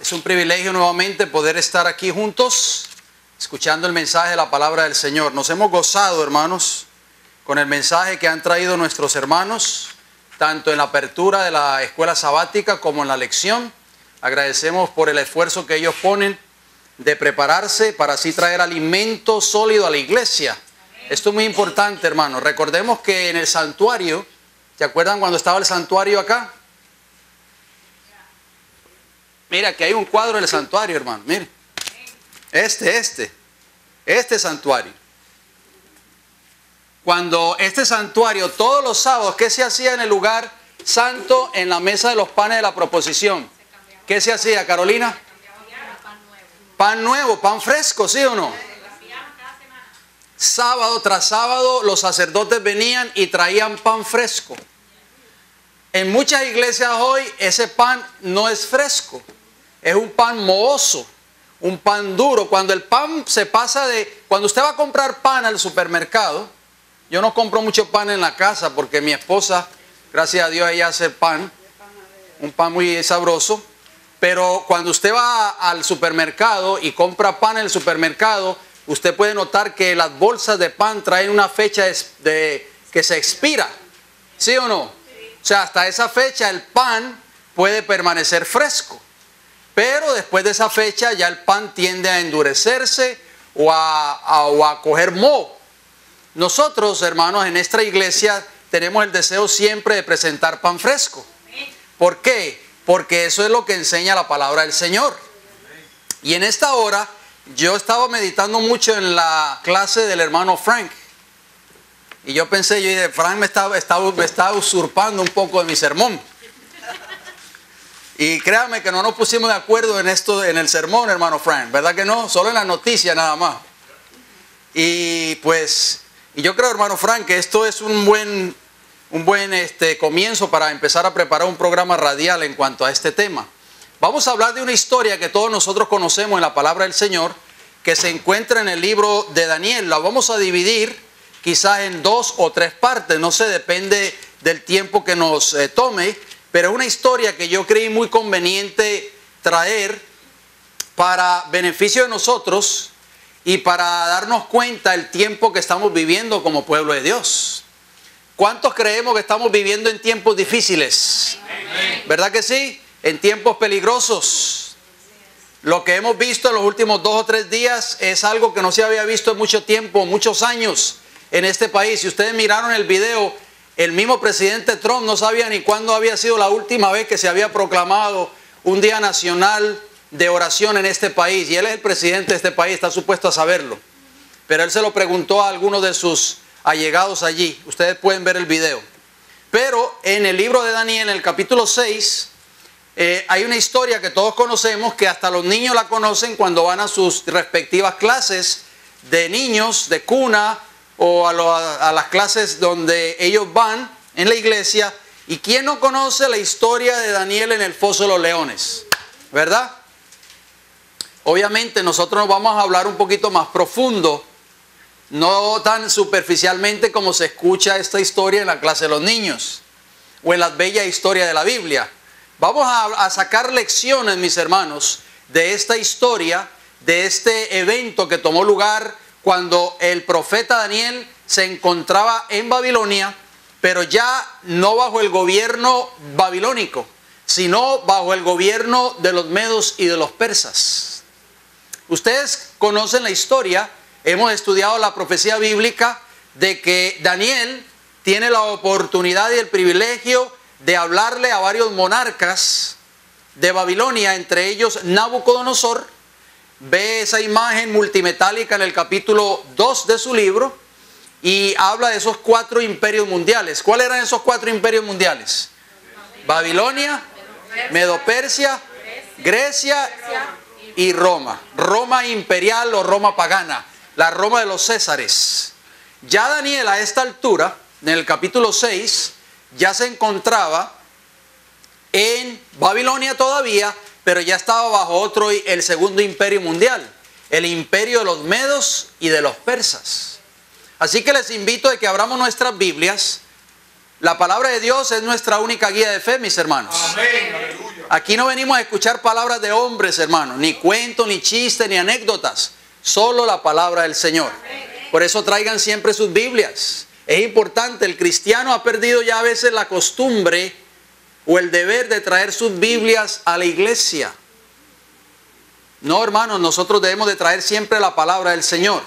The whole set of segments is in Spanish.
Es un privilegio nuevamente poder estar aquí juntos, escuchando el mensaje de la palabra del Señor. Nos hemos gozado, hermanos, con el mensaje que han traído nuestros hermanos, tanto en la apertura de la escuela sabática como en la lección. Agradecemos por el esfuerzo que ellos ponen de prepararse para así traer alimento sólido a la iglesia. Esto es muy importante, hermanos. Recordemos que en el santuario, ¿se acuerdan cuando estaba el santuario acá? Mira, que hay un cuadro del santuario, hermano. Mire. Este santuario. Cuando este santuario, todos los sábados, ¿qué se hacía en el lugar santo, en la mesa de los panes de la proposición? ¿Qué se hacía, Carolina? Pan nuevo, pan fresco, ¿sí o no? Sábado tras sábado los sacerdotes venían y traían pan fresco. En muchas iglesias hoy ese pan no es fresco, es un pan mohoso, un pan duro. Cuando el pan se pasa cuando usted va a comprar pan al supermercado, yo no compro mucho pan en la casa porque mi esposa, gracias a Dios, ella hace pan, un pan muy sabroso. Pero cuando usted va al supermercado y compra pan en el supermercado, usted puede notar que las bolsas de pan traen una fecha que se expira. ¿Sí o no? Sí. O sea, hasta esa fecha el pan puede permanecer fresco. Pero después de esa fecha ya el pan tiende a endurecerse o a coger moho. Nosotros, hermanos, en esta iglesia tenemos el deseo siempre de presentar pan fresco. ¿Por qué? Porque eso es lo que enseña la palabra del Señor. Y en esta hora yo estaba meditando mucho en la clase del hermano Frank. Y yo dije, Frank me está usurpando un poco de mi sermón. Y créame que no nos pusimos de acuerdo en esto, en el sermón, hermano Frank. ¿Verdad que no? Solo en la noticia nada más. Y yo creo, hermano Frank, que esto es un buen comienzo para empezar a preparar un programa radial en cuanto a este tema. Vamos a hablar de una historia que todos nosotros conocemos en la palabra del Señor, que se encuentra en el libro de Daniel. La vamos a dividir quizás en 2 o 3 partes, no sé, depende del tiempo que nos tome, pero es una historia que yo creí muy conveniente traer para beneficio de nosotros y para darnos cuenta del tiempo que estamos viviendo como pueblo de Dios. ¿Cuántos creemos que estamos viviendo en tiempos difíciles? ¿Verdad que sí? En tiempos peligrosos. Lo que hemos visto en los últimos 2 o 3 días es algo que no se había visto en mucho tiempo, muchos años en este país. Si ustedes miraron el video, el mismo presidente Trump no sabía ni cuándo había sido la última vez que se había proclamado un día nacional de oración en este país. Y él es el presidente de este país, está supuesto a saberlo. Pero él se lo preguntó a algunos de sus allegados allí. Ustedes pueden ver el video. Pero en el libro de Daniel, en el capítulo 6, hay una historia que todos conocemos, que hasta los niños la conocen cuando van a sus respectivas clases de niños, de cuna, o a las clases donde ellos van en la iglesia. ¿Y quién no conoce la historia de Daniel en el foso de los leones? ¿Verdad? Obviamente nosotros nos vamos a hablar un poquito más profundo, no tan superficialmente como se escucha esta historia en la clase de los niños o en las bellas historias de la Biblia. Vamos a sacar lecciones, mis hermanos, de esta historia, de este evento que tomó lugar cuando el profeta Daniel se encontraba en Babilonia, pero ya no bajo el gobierno babilónico, sino bajo el gobierno de los medos y de los persas. Ustedes conocen la historia. Hemos estudiado la profecía bíblica de que Daniel tiene la oportunidad y el privilegio de hablarle a varios monarcas de Babilonia, entre ellos Nabucodonosor. Ve esa imagen multimetálica en el capítulo 2 de su libro y habla de esos 4 imperios mundiales. ¿Cuáles eran esos 4 imperios mundiales? Babilonia, Medo-Persia, Grecia y Roma. Roma imperial o Roma pagana. La Roma de los Césares. Ya Daniel a esta altura, en el capítulo 6, ya se encontraba en Babilonia todavía, pero ya estaba bajo el segundo imperio mundial, el imperio de los medos y de los persas. Así que les invito a que abramos nuestras Biblias. La palabra de Dios es nuestra única guía de fe, mis hermanos. Amén. Aquí no venimos a escuchar palabras de hombres, hermanos, ni cuentos, ni chistes, ni anécdotas. Solo la palabra del Señor. Por eso traigan siempre sus Biblias. Es importante, el cristiano ha perdido ya a veces la costumbre o el deber de traer sus Biblias a la iglesia. No, hermanos, nosotros debemos de traer siempre la palabra del Señor.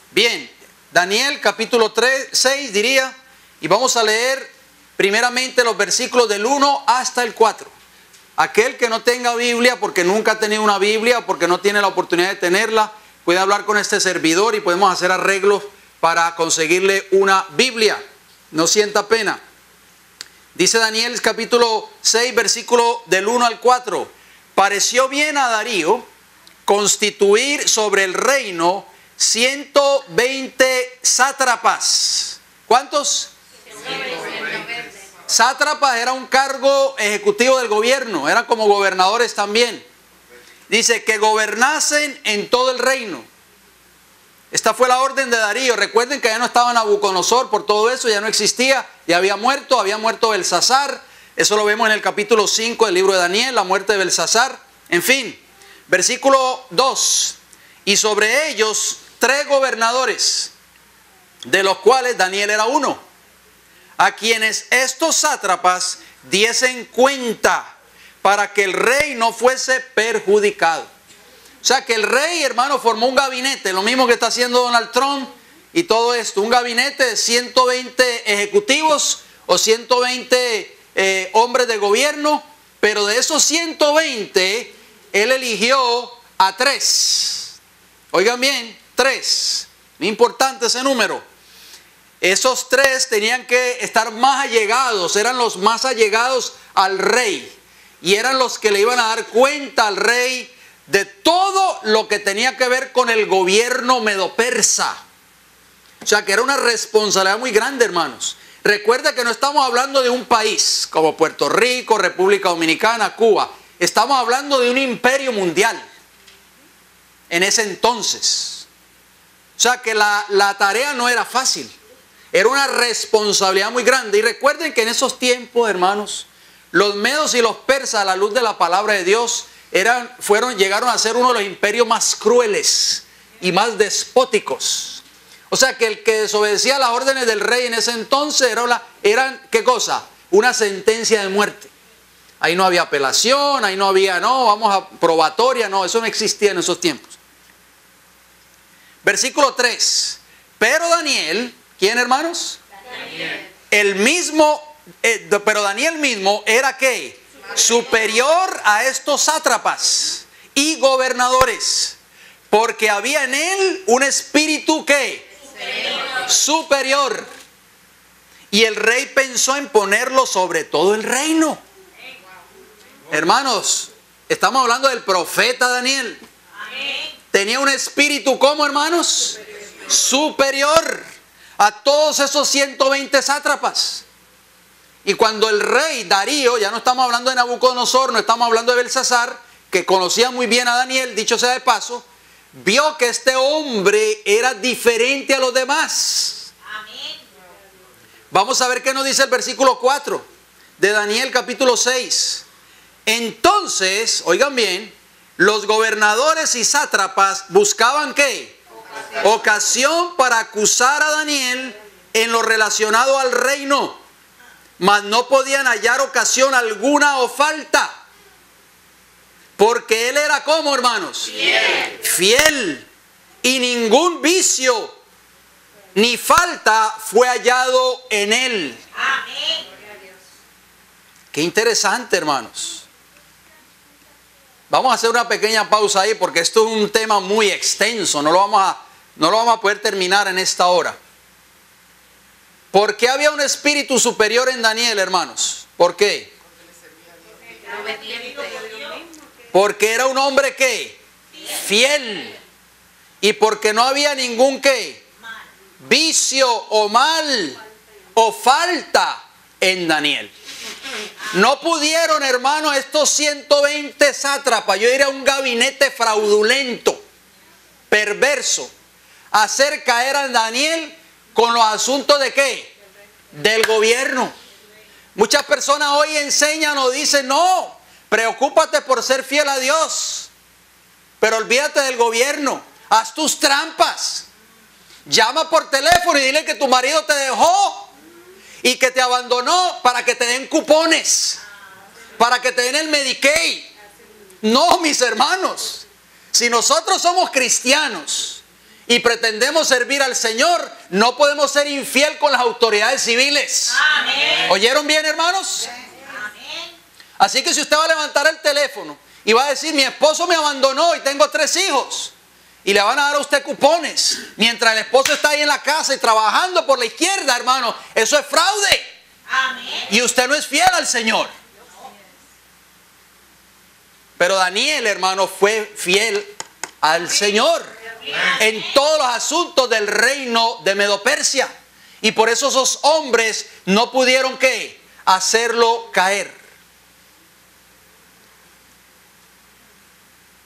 Bien, Daniel capítulo 6 diría, y vamos a leer primeramente los versículos del 1 hasta el 4. Aquel que no tenga Biblia, porque nunca ha tenido una Biblia, porque no tiene la oportunidad de tenerla, puede hablar con este servidor y podemos hacer arreglos para conseguirle una Biblia. No sienta pena. Dice Daniel capítulo 6, versículo del 1 al 4. Pareció bien a Darío constituir sobre el reino 120 sátrapas. ¿Cuántos? 120. Sátrapas era un cargo ejecutivo del gobierno, eran como gobernadores también. Dice que gobernasen en todo el reino. Esta fue la orden de Darío. Recuerden que ya no estaba Nabucodonosor por todo eso, ya no existía, ya había muerto Belsasar. Eso lo vemos en el capítulo 5 del libro de Daniel, la muerte de Belsasar. En fin, versículo 2. Y sobre ellos 3 gobernadores, de los cuales Daniel era uno, a quienes estos sátrapas diesen cuenta para que el rey no fuese perjudicado. O sea que el rey, hermano, formó un gabinete, lo mismo que está haciendo Donald Trump y todo esto, un gabinete de 120 ejecutivos o 120 hombres de gobierno, pero de esos 120, él eligió a 3. Oigan bien, 3. Muy importante ese número. Esos 3 tenían que estar más allegados, eran los más allegados al rey. Y eran los que le iban a dar cuenta al rey de todo lo que tenía que ver con el gobierno medo-persa. O sea que era una responsabilidad muy grande, hermanos. Recuerda que no estamos hablando de un país como Puerto Rico, República Dominicana, Cuba. Estamos hablando de un imperio mundial en ese entonces. O sea que la tarea no era fácil. Era una responsabilidad muy grande. Y recuerden que en esos tiempos, los medos y los persas, a la luz de la palabra de Dios, llegaron a ser uno de los imperios más crueles y más despóticos. O sea que el que desobedecía las órdenes del rey en ese entonces eran ¿qué cosa? Una sentencia de muerte. Ahí no había apelación, ahí no había, vamos a probatoria, eso no existía en esos tiempos. Versículo 3. Pero Daniel, ¿quién, hermanos? Daniel. Pero Daniel mismo era ¿qué? Superior a estos sátrapas y gobernadores, porque había en él un espíritu ¿qué? Superior. Y el rey pensó en ponerlo sobre todo el reino. Hermanos, estamos hablando del profeta Daniel. Tenía un espíritu, ¿cómo, hermanos? Superior a todos esos 120 sátrapas. Y cuando el rey Darío, ya no estamos hablando de Nabucodonosor, no estamos hablando de Belsasar, que conocía muy bien a Daniel, dicho sea de paso, vio que este hombre era diferente a los demás. Amén. Vamos a ver qué nos dice el versículo 4 de Daniel capítulo 6. Entonces, oigan bien, los gobernadores y sátrapas buscaban ¿qué? Ocasión para acusar a Daniel en lo relacionado al reino, mas no podían hallar ocasión alguna o falta, porque él era ¿cómo, hermanos? Fiel, y ningún vicio ni falta fue hallado en él. Amén. Qué interesante, hermanos. Vamos a hacer una pequeña pausa ahí porque esto es un tema muy extenso, no lo vamos a poder terminar en esta hora. ¿Por qué había un espíritu superior en Daniel, hermanos? ¿Por qué? Porque era un hombre ¿qué? Fiel. Y porque no había ningún ¿qué? Vicio o mal o falta en Daniel. No pudieron, hermano, estos 120 sátrapas, yo diría un gabinete fraudulento, perverso, hacer caer a Daniel con los asuntos de ¿qué? Del gobierno. Muchas personas hoy enseñan o dicen, no, Preocúpate por ser fiel a Dios, pero olvídate del gobierno. Haz tus trampas. Llama por teléfono y dile que tu marido te dejó y que te abandonó para que te den cupones, para que te den el Medicaid. No, mis hermanos. Si nosotros somos cristianos y pretendemos servir al Señor, no podemos ser infiel con las autoridades civiles. Amén. ¿Oyeron bien, hermanos? Amén. Así que si usted va a levantar el teléfono y va a decir, mi esposo me abandonó y tengo 3 hijos, y le van a dar a usted cupones mientras el esposo está ahí en la casa y trabajando por la izquierda, hermano, eso es fraude. Amén. Y usted no es fiel al Señor. Pero Daniel, hermano, fue fiel al Señor en todos los asuntos del reino de Medo-Persia. Y por eso esos hombres no pudieron, ¿qué?, hacerlo caer.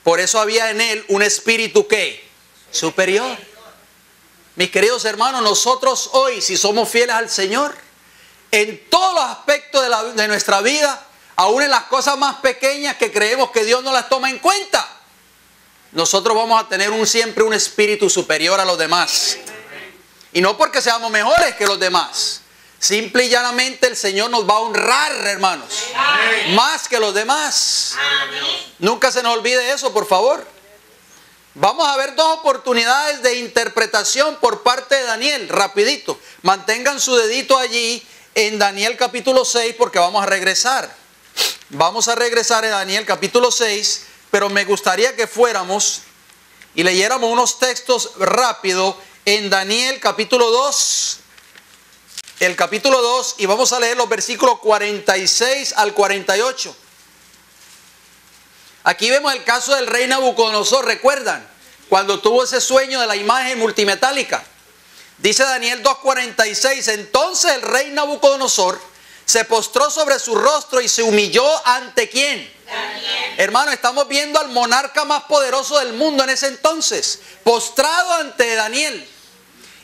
Por eso había en él un espíritu, ¿qué?, superior. Mis queridos hermanos, nosotros hoy, si somos fieles al Señor, en todos los aspectos de nuestra vida, aún en las cosas más pequeñas que creemos que Dios no las toma en cuenta, nosotros vamos a tener siempre un espíritu superior a los demás. Y no porque seamos mejores que los demás. Simple y llanamente el Señor nos va a honrar, hermanos. Amén. Más que los demás. Amén. Nunca se nos olvide eso, por favor. Vamos a ver 2 oportunidades de interpretación por parte de Daniel. Rapidito. Mantengan su dedito allí en Daniel capítulo 6 porque vamos a regresar. Vamos a regresar a Daniel capítulo 6, pero me gustaría que fuéramos y leyéramos unos textos rápido en Daniel capítulo 2. El capítulo 2, y vamos a leer los versículos 46 al 48. Aquí vemos el caso del rey Nabucodonosor, ¿recuerdan? Cuando tuvo ese sueño de la imagen multimetálica. Dice Daniel 2:46, entonces el rey Nabucodonosor se postró sobre su rostro y se humilló ante ¿quién? Daniel. Hermano, estamos viendo al monarca más poderoso del mundo en ese entonces, postrado ante Daniel.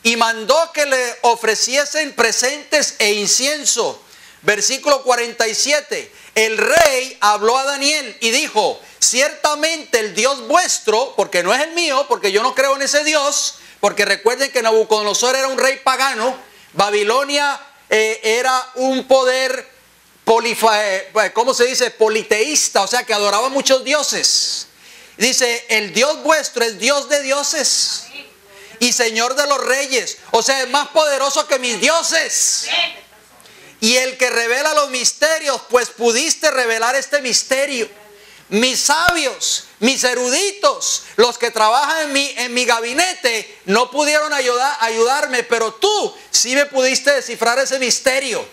Y mandó que le ofreciesen presentes e incienso. Versículo 47. El rey habló a Daniel y dijo, ciertamente el Dios vuestro, porque no es el mío, porque yo no creo en ese Dios, porque recuerden que Nabucodonosor era un rey pagano, Babilonia era un poder ¿cómo se dice? Politeísta, o sea que adoraba muchos dioses. Dice, el Dios vuestro es Dios de dioses y Señor de los reyes, o sea, es más poderoso que mis dioses. Y el que revela los misterios, pues pudiste revelar este misterio. Mis sabios, mis eruditos, los que trabajan en mi gabinete, no pudieron ayudarme, pero tú sí me pudiste descifrar ese misterio.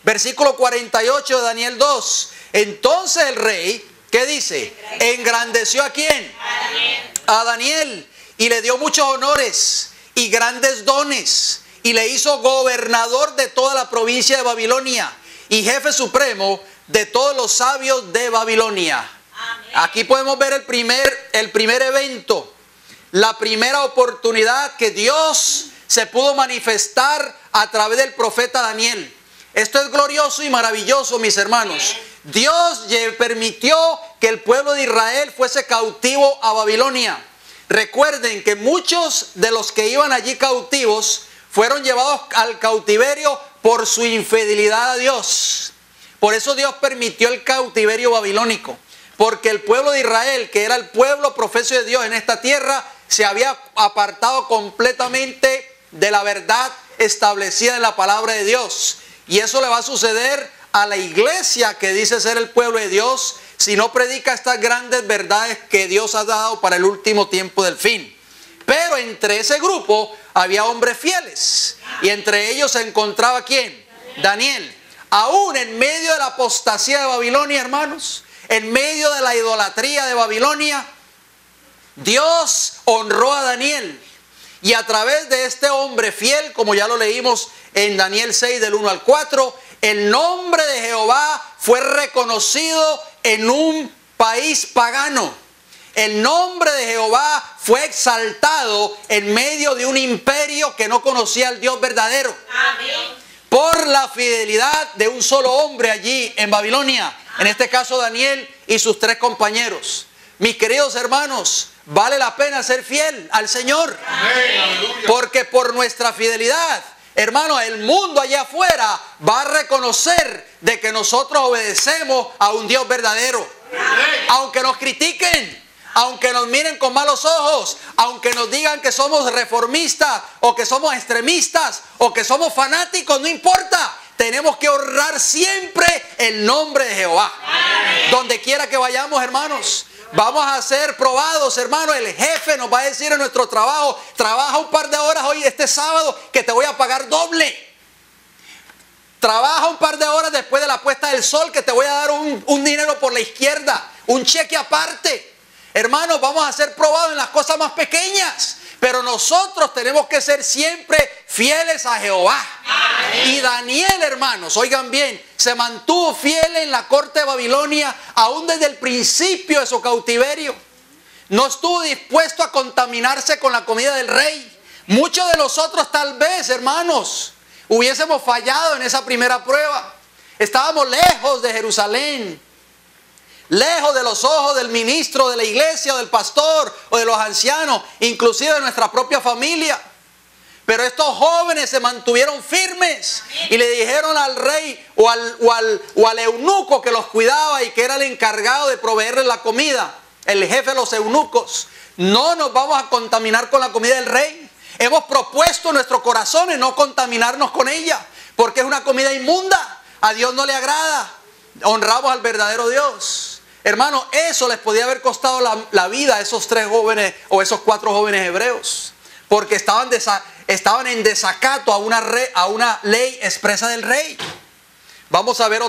Versículo 48 de Daniel 2. Entonces el rey, ¿qué dice? ¿Engrandeció a quién? A Daniel. Y le dio muchos honores y grandes dones. Y le hizo gobernador de toda la provincia de Babilonia y jefe supremo de todos los sabios de Babilonia. Amén. Aquí podemos ver el primer evento, la primera oportunidad que Dios se pudo manifestar a través del profeta Daniel. Esto es glorioso y maravilloso, mis hermanos. Dios permitió que el pueblo de Israel fuese cautivo a Babilonia. Recuerden que muchos de los que iban allí cautivos fueron llevados al cautiverio por su infidelidad a Dios. Por eso Dios permitió el cautiverio babilónico. Porque el pueblo de Israel, que era el pueblo profeso de Dios en esta tierra, se había apartado completamente de la verdad establecida en la palabra de Dios. Y eso le va a suceder a la iglesia que dice ser el pueblo de Dios si no predica estas grandes verdades que Dios ha dado para el último tiempo del fin. Pero entre ese grupo había hombres fieles. Y entre ellos se encontraba ¿quién? Daniel. Aún en medio de la apostasía de Babilonia, hermanos, en medio de la idolatría de Babilonia, Dios honró a Daniel. Y a través de este hombre fiel, como ya lo leímos en Daniel 6 del 1 al 4, el nombre de Jehová fue reconocido en un país pagano. El nombre de Jehová fue exaltado en medio de un imperio que no conocía al Dios verdadero. Amén. Por la fidelidad de un solo hombre allí en Babilonia. En este caso Daniel, y sus 3 compañeros. Mis queridos hermanos, vale la pena ser fiel al Señor. Porque por nuestra fidelidad, hermano, el mundo allá afuera va a reconocer de que nosotros obedecemos a un Dios verdadero. Aunque nos critiquen, aunque nos miren con malos ojos, aunque nos digan que somos reformistas o que somos extremistas o que somos fanáticos, no importa. Tenemos que honrar siempre el nombre de Jehová. Donde quiera que vayamos, hermanos, vamos a ser probados, hermano. El jefe nos va a decir en nuestro trabajo: trabaja un par de horas hoy, este sábado, que te voy a pagar doble. Trabaja un par de horas después de la puesta del sol, que te voy a dar un dinero por la izquierda, un cheque aparte. Hermanos, vamos a ser probados en las cosas más pequeñas, pero nosotros tenemos que ser siempre fieles a Jehová. Y Daniel, hermanos, oigan bien, se mantuvo fiel en la corte de Babilonia aún desde el principio de su cautiverio. No estuvo dispuesto a contaminarse con la comida del rey. Muchos de nosotros tal vez, hermanos, hubiésemos fallado en esa primera prueba. Estábamos lejos de Jerusalén, lejos de los ojos del ministro de la iglesia, o del pastor, o de los ancianos, inclusive de nuestra propia familia. Pero estos jóvenes se mantuvieron firmes y le dijeron al rey o al eunuco que los cuidaba y que era el encargado de proveerles la comida, el jefe de los eunucos: no nos vamos a contaminar con la comida del rey. Hemos propuesto en nuestro corazón en no contaminarnos con ella, porque es una comida inmunda, a Dios no le agrada. Honramos al verdadero Dios. Hermano, eso les podía haber costado la vida a esos 3 jóvenes o esos 4 jóvenes hebreos, porque estaban en desacato a una ley expresa del rey. Vamos a ver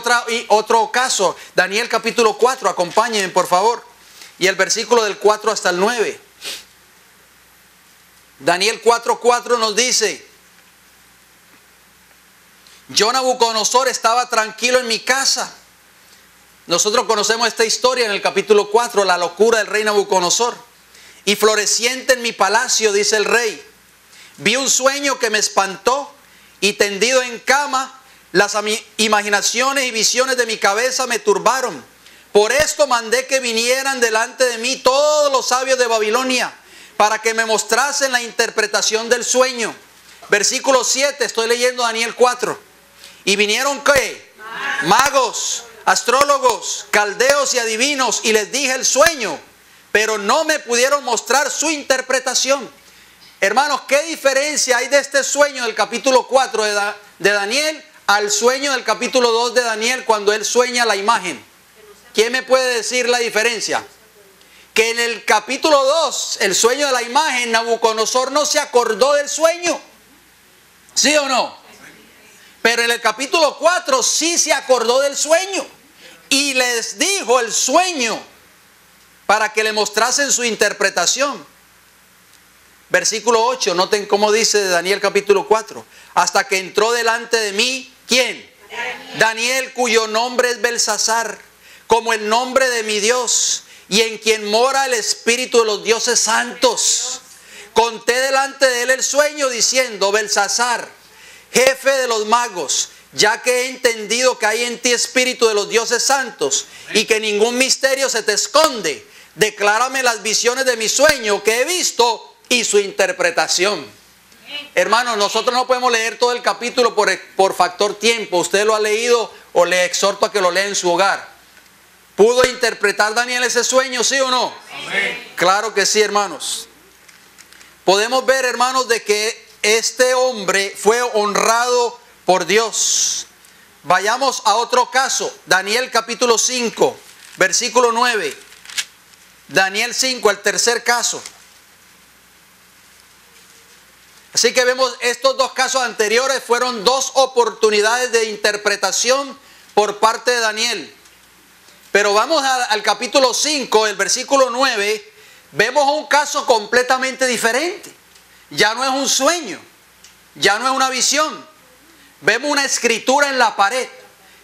otro caso. Daniel capítulo 4, acompáñenme por favor. Y el versículo del 4 hasta el 9. Daniel 4:4 nos dice: yo, Nabucodonosor, estaba tranquilo en mi casa. Nosotros conocemos esta historia en el capítulo 4, la locura del rey Nabucodonosor. Y floreciente en mi palacio, dice el rey, vi un sueño que me espantó, y tendido en cama, las imaginaciones y visiones de mi cabeza me turbaron. Por esto mandé que vinieran delante de mí todos los sabios de Babilonia, para que me mostrasen la interpretación del sueño. Versículo 7, estoy leyendo Daniel 4. Y vinieron, ¿qué? Magos, astrólogos, caldeos y adivinos, y les dije el sueño, pero no me pudieron mostrar su interpretación. Hermanos, ¿qué diferencia hay de este sueño del capítulo 4 de Daniel al sueño del capítulo 2 de Daniel, cuando él sueña la imagen? ¿Quién me puede decir la diferencia? Que en el capítulo 2, el sueño de la imagen, Nabucodonosor no se acordó del sueño. ¿Sí o no? Pero en el capítulo 4 sí se acordó del sueño. Y les dijo el sueño para que le mostrasen su interpretación. Versículo 8, noten cómo dice de Daniel capítulo 4. Hasta que entró delante de mí, ¿quién? Daniel, cuyo nombre es Belsasar, como el nombre de mi Dios, y en quien mora el espíritu de los dioses santos. Conté delante de él el sueño diciendo: Belsasar, jefe de los magos, ya que he entendido que hay en ti espíritu de los dioses santos y que ningún misterio se te esconde, declárame las visiones de mi sueño que he visto y su interpretación. Hermanos, nosotros no podemos leer todo el capítulo por factor tiempo. Usted lo ha leído, o le exhorto a que lo lea en su hogar. ¿Pudo interpretar Daniel ese sueño, sí o no? Amén. Claro que sí, hermanos. Podemos ver, hermanos, de que este hombre fue honrado por Dios. Vayamos a otro caso. Daniel capítulo 5, versículo 9. Daniel 5, el tercer caso. Así que vemos estos dos casos anteriores, fueron dos oportunidades de interpretación por parte de Daniel. Pero vamos al capítulo 5, el versículo 9, vemos un caso completamente diferente. Ya no es un sueño, ya no es una visión. Vemos una escritura en la pared.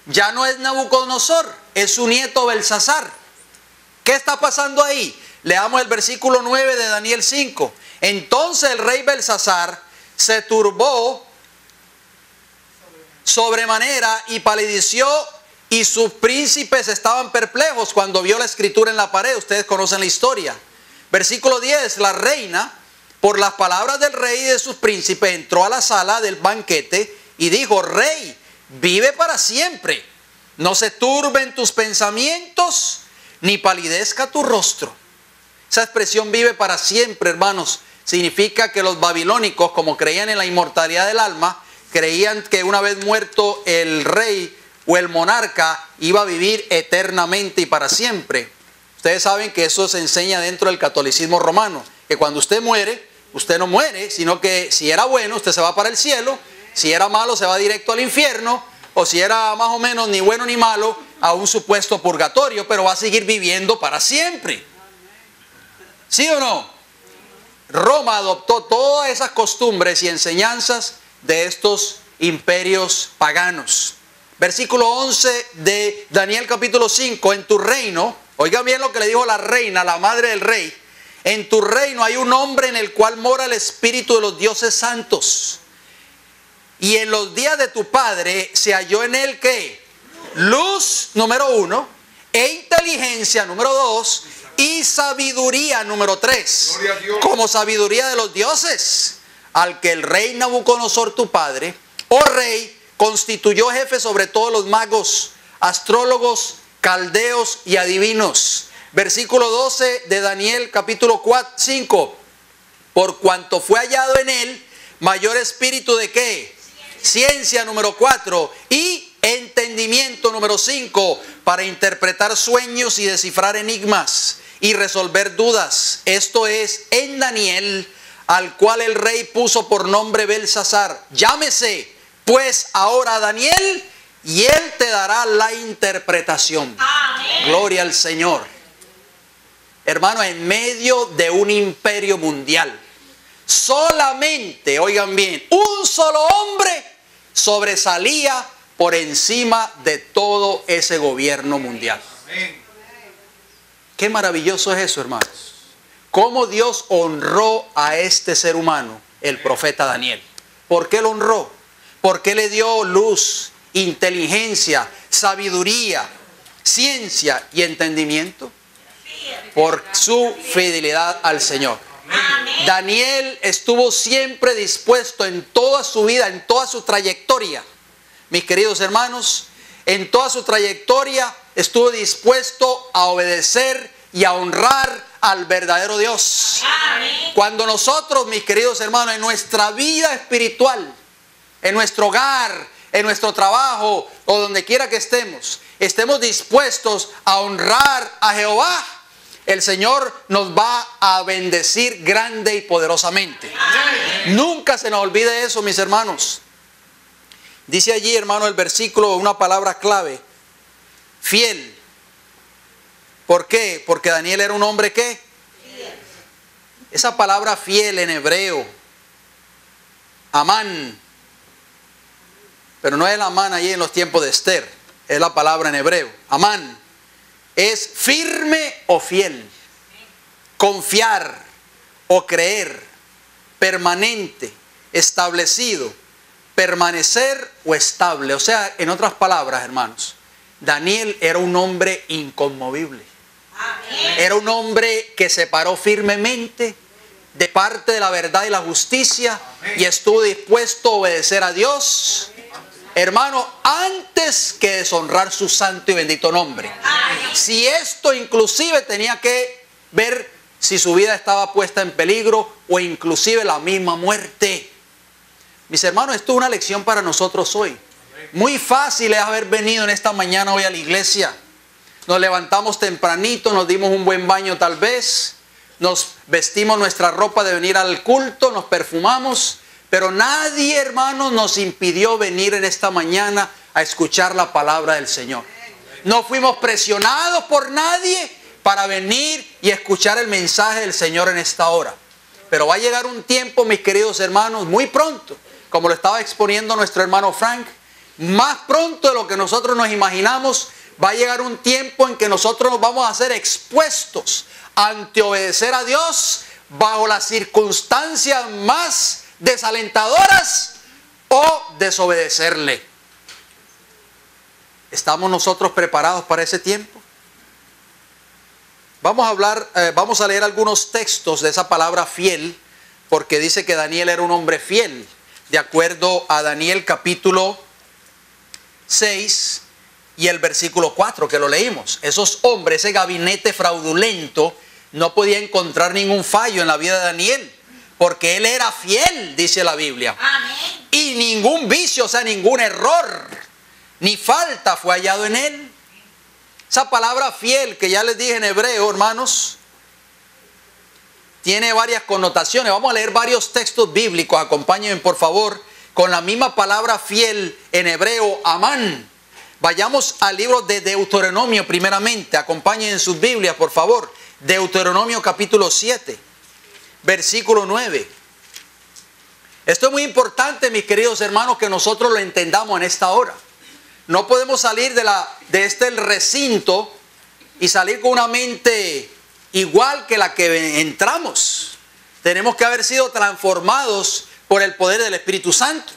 Ya no es Nabucodonosor, es su nieto Belsasar. ¿Qué está pasando ahí? Leamos el versículo 9 de Daniel 5. Entonces el rey Belsasar se turbó sobremanera y palideció y sus príncipes estaban perplejos cuando vio la escritura en la pared. Ustedes conocen la historia. Versículo 10, la reina, por las palabras del rey y de sus príncipes, entró a la sala del banquete y dijo: Rey, vive para siempre. No se turben tus pensamientos, ni palidezca tu rostro. Esa expresión vive para siempre, hermanos, significa que los babilónicos, como creían en la inmortalidad del alma, creían que una vez muerto el rey o el monarca iba a vivir eternamente y para siempre. Ustedes saben que eso se enseña dentro del catolicismo romano, que cuando usted muere, usted no muere, sino que si era bueno, usted se va para el cielo, si era malo, se va directo al infierno, o si era más o menos ni bueno ni malo, a un supuesto purgatorio, pero va a seguir viviendo para siempre. ¿Sí o no? Roma adoptó todas esas costumbres y enseñanzas de estos imperios paganos. Versículo 11 de Daniel capítulo 5, en tu reino, oigan bien lo que le dijo la reina, la madre del rey, en tu reino hay un hombre en el cual mora el espíritu de los dioses santos. Y en los días de tu padre se halló en él ¿qué? Luz, número 1, e inteligencia, número 2, y sabiduría, número 3, como sabiduría de los dioses, al que el rey Nabucodonosor tu padre, oh rey, constituyó jefe sobre todos los magos, astrólogos, caldeos y adivinos. Versículo 12 de Daniel capítulo 5, por cuanto fue hallado en él mayor espíritu de ¿qué? Ciencia, número 4, y entendimiento, número 5, para interpretar sueños y descifrar enigmas y resolver dudas. Esto es en Daniel, al cual el rey puso por nombre Belsasar. Llámese pues ahora a Daniel y él te dará la interpretación. Amén. Gloria al Señor. Hermano, en medio de un imperio mundial, solamente, oigan bien, un solo hombre sobresalía por encima de todo ese gobierno mundial. Amén. Qué maravilloso es eso, hermanos. Cómo Dios honró a este ser humano, el profeta Daniel. ¿Por qué lo honró? ¿Por qué le dio luz, inteligencia, sabiduría, ciencia y entendimiento? Por su fidelidad al Señor. Amén. Daniel estuvo siempre dispuesto en toda su vida, en toda su trayectoria. Mis queridos hermanos, en toda su trayectoria estuvo dispuesto a obedecer y a honrar al verdadero Dios. Amén. Cuando nosotros, mis queridos hermanos, en nuestra vida espiritual, en nuestro hogar, en nuestro trabajo o donde quiera que estemos dispuestos a honrar a Jehová, el Señor nos va a bendecir grande y poderosamente. Amén. Nunca se nos olvide eso, mis hermanos. Dice allí, hermano, el versículo, una palabra clave: fiel. ¿Por qué? Porque Daniel era un hombre ¿qué? Fiel. Esa palabra fiel en hebreo, amán, pero no es el amán allí en los tiempos de Esther, es la palabra en hebreo. Amán es firme o fiel, confiar o creer, permanente, establecido, permanecer o estable. O sea, en otras palabras, hermanos, Daniel era un hombre inconmovible. Amén. Era un hombre que se paró firmemente de parte de la verdad y la justicia. Amén. Y estuvo dispuesto a obedecer a Dios, hermano, antes que deshonrar su santo y bendito nombre. Amén. Si esto inclusive tenía que ver si su vida estaba puesta en peligro o inclusive la misma muerte. Mis hermanos, esto es una lección para nosotros hoy. Muy fácil es haber venido en esta mañana hoy a la iglesia. Nos levantamos tempranito, nos dimos un buen baño tal vez, nos vestimos nuestra ropa de venir al culto, nos perfumamos, pero nadie, hermanos, nos impidió venir en esta mañana a escuchar la palabra del Señor. No fuimos presionados por nadie para venir y escuchar el mensaje del Señor en esta hora. Pero va a llegar un tiempo, mis queridos hermanos, muy pronto, como lo estaba exponiendo nuestro hermano Frank, más pronto de lo que nosotros nos imaginamos, va a llegar un tiempo en que nosotros nos vamos a ser expuestos ante obedecer a Dios bajo las circunstancias más desalentadoras o desobedecerle. ¿Estamos nosotros preparados para ese tiempo? Vamos a leer algunos textos de esa palabra fiel, porque dice que Daniel era un hombre fiel, de acuerdo a Daniel capítulo 6 y el versículo 4 que lo leímos. Esos hombres, ese gabinete fraudulento, no podía encontrar ningún fallo en la vida de Daniel, porque él era fiel, dice la Biblia. Amén. Y ningún vicio, o sea, ningún error, ni falta fue hallado en él. Esa palabra fiel que ya les dije en hebreo, hermanos, tiene varias connotaciones. Vamos a leer varios textos bíblicos. Acompáñenme, por favor, con la misma palabra fiel en hebreo, amán. Vayamos al libro de Deuteronomio primeramente. Acompáñenme en sus Biblias, por favor. Deuteronomio capítulo 7, versículo 9. Esto es muy importante, mis queridos hermanos, que nosotros lo entendamos en esta hora. No podemos salir de este recinto y salir con una mente igual que la que entramos. Tenemos que haber sido transformados por el poder del Espíritu Santo.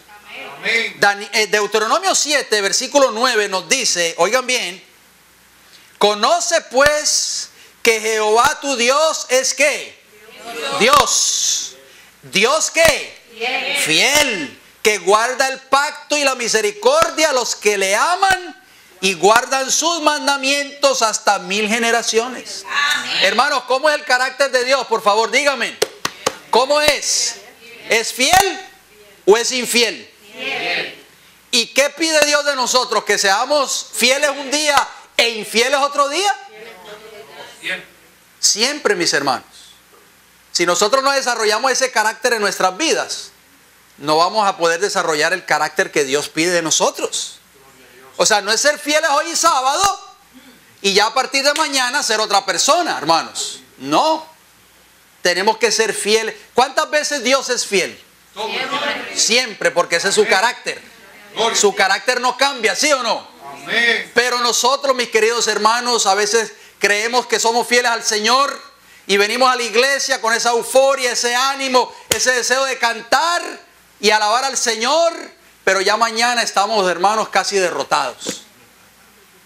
Amén. Deuteronomio 7, versículo 9 nos dice, oigan bien, conoce pues que Jehová tu Dios es ¿qué? Dios. ¿Dios qué? Fiel, que guarda el pacto y la misericordia a los que le aman y guardan sus mandamientos hasta 1000 generaciones. Amén. Hermanos, ¿cómo es el carácter de Dios? Por favor, díganme. ¿Cómo es? ¿Es fiel o es infiel? Fiel. ¿Y qué pide Dios de nosotros? ¿Que seamos fieles un día e infieles otro día? Siempre, mis hermanos. Si nosotros no desarrollamos ese carácter en nuestras vidas, no vamos a poder desarrollar el carácter que Dios pide de nosotros. O sea, no es ser fieles hoy sábado y ya a partir de mañana ser otra persona, hermanos. No. Tenemos que ser fieles. ¿Cuántas veces Dios es fiel? Siempre, porque ese es su carácter. Su carácter no cambia, ¿sí o no? Pero nosotros, mis queridos hermanos, a veces creemos que somos fieles al Señor y venimos a la iglesia con esa euforia, ese ánimo, ese deseo de cantar y alabar al Señor, pero ya mañana estamos, hermanos, casi derrotados,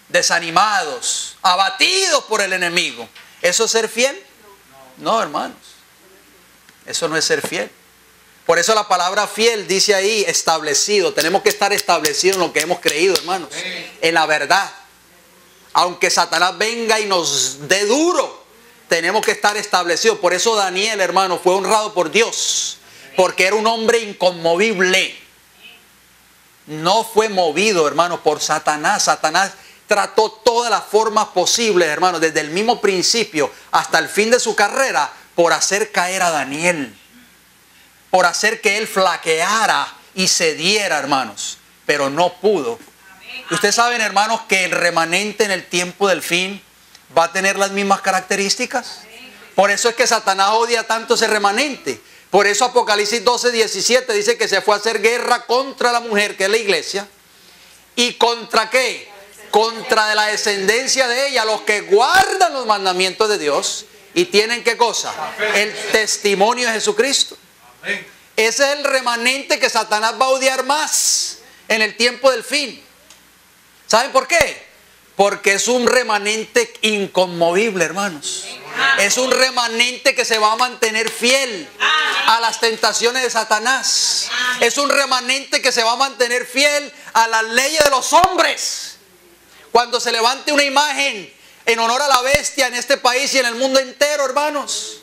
desanimados, abatidos por el enemigo. ¿Eso es ser fiel? No, hermanos. Eso no es ser fiel. Por eso la palabra fiel dice ahí establecido. Tenemos que estar establecidos en lo que hemos creído, hermanos, en la verdad. Aunque Satanás venga y nos dé duro, tenemos que estar establecidos. Por eso Daniel, hermano, fue honrado por Dios, porque era un hombre inconmovible. No fue movido, hermano, por Satanás. Satanás trató todas las formas posibles, hermano, desde el mismo principio hasta el fin de su carrera, por hacer caer a Daniel, por hacer que él flaqueara y cediera, hermanos, pero no pudo. Ustedes saben, hermanos, que el remanente en el tiempo del fin va a tener las mismas características. Por eso es que Satanás odia tanto ese remanente. Por eso Apocalipsis 12:17 dice que se fue a hacer guerra contra la mujer, que es la iglesia. ¿Y contra qué? Contra la descendencia de ella, los que guardan los mandamientos de Dios y tienen ¿qué cosa? El testimonio de Jesucristo. Ese es el remanente que Satanás va a odiar más en el tiempo del fin. ¿Saben por qué? Porque es un remanente inconmovible, hermanos. Es un remanente que se va a mantener fiel a las tentaciones de Satanás. Es un remanente que se va a mantener fiel a las leyes de los hombres. Cuando se levante una imagen en honor a la bestia en este país y en el mundo entero, hermanos.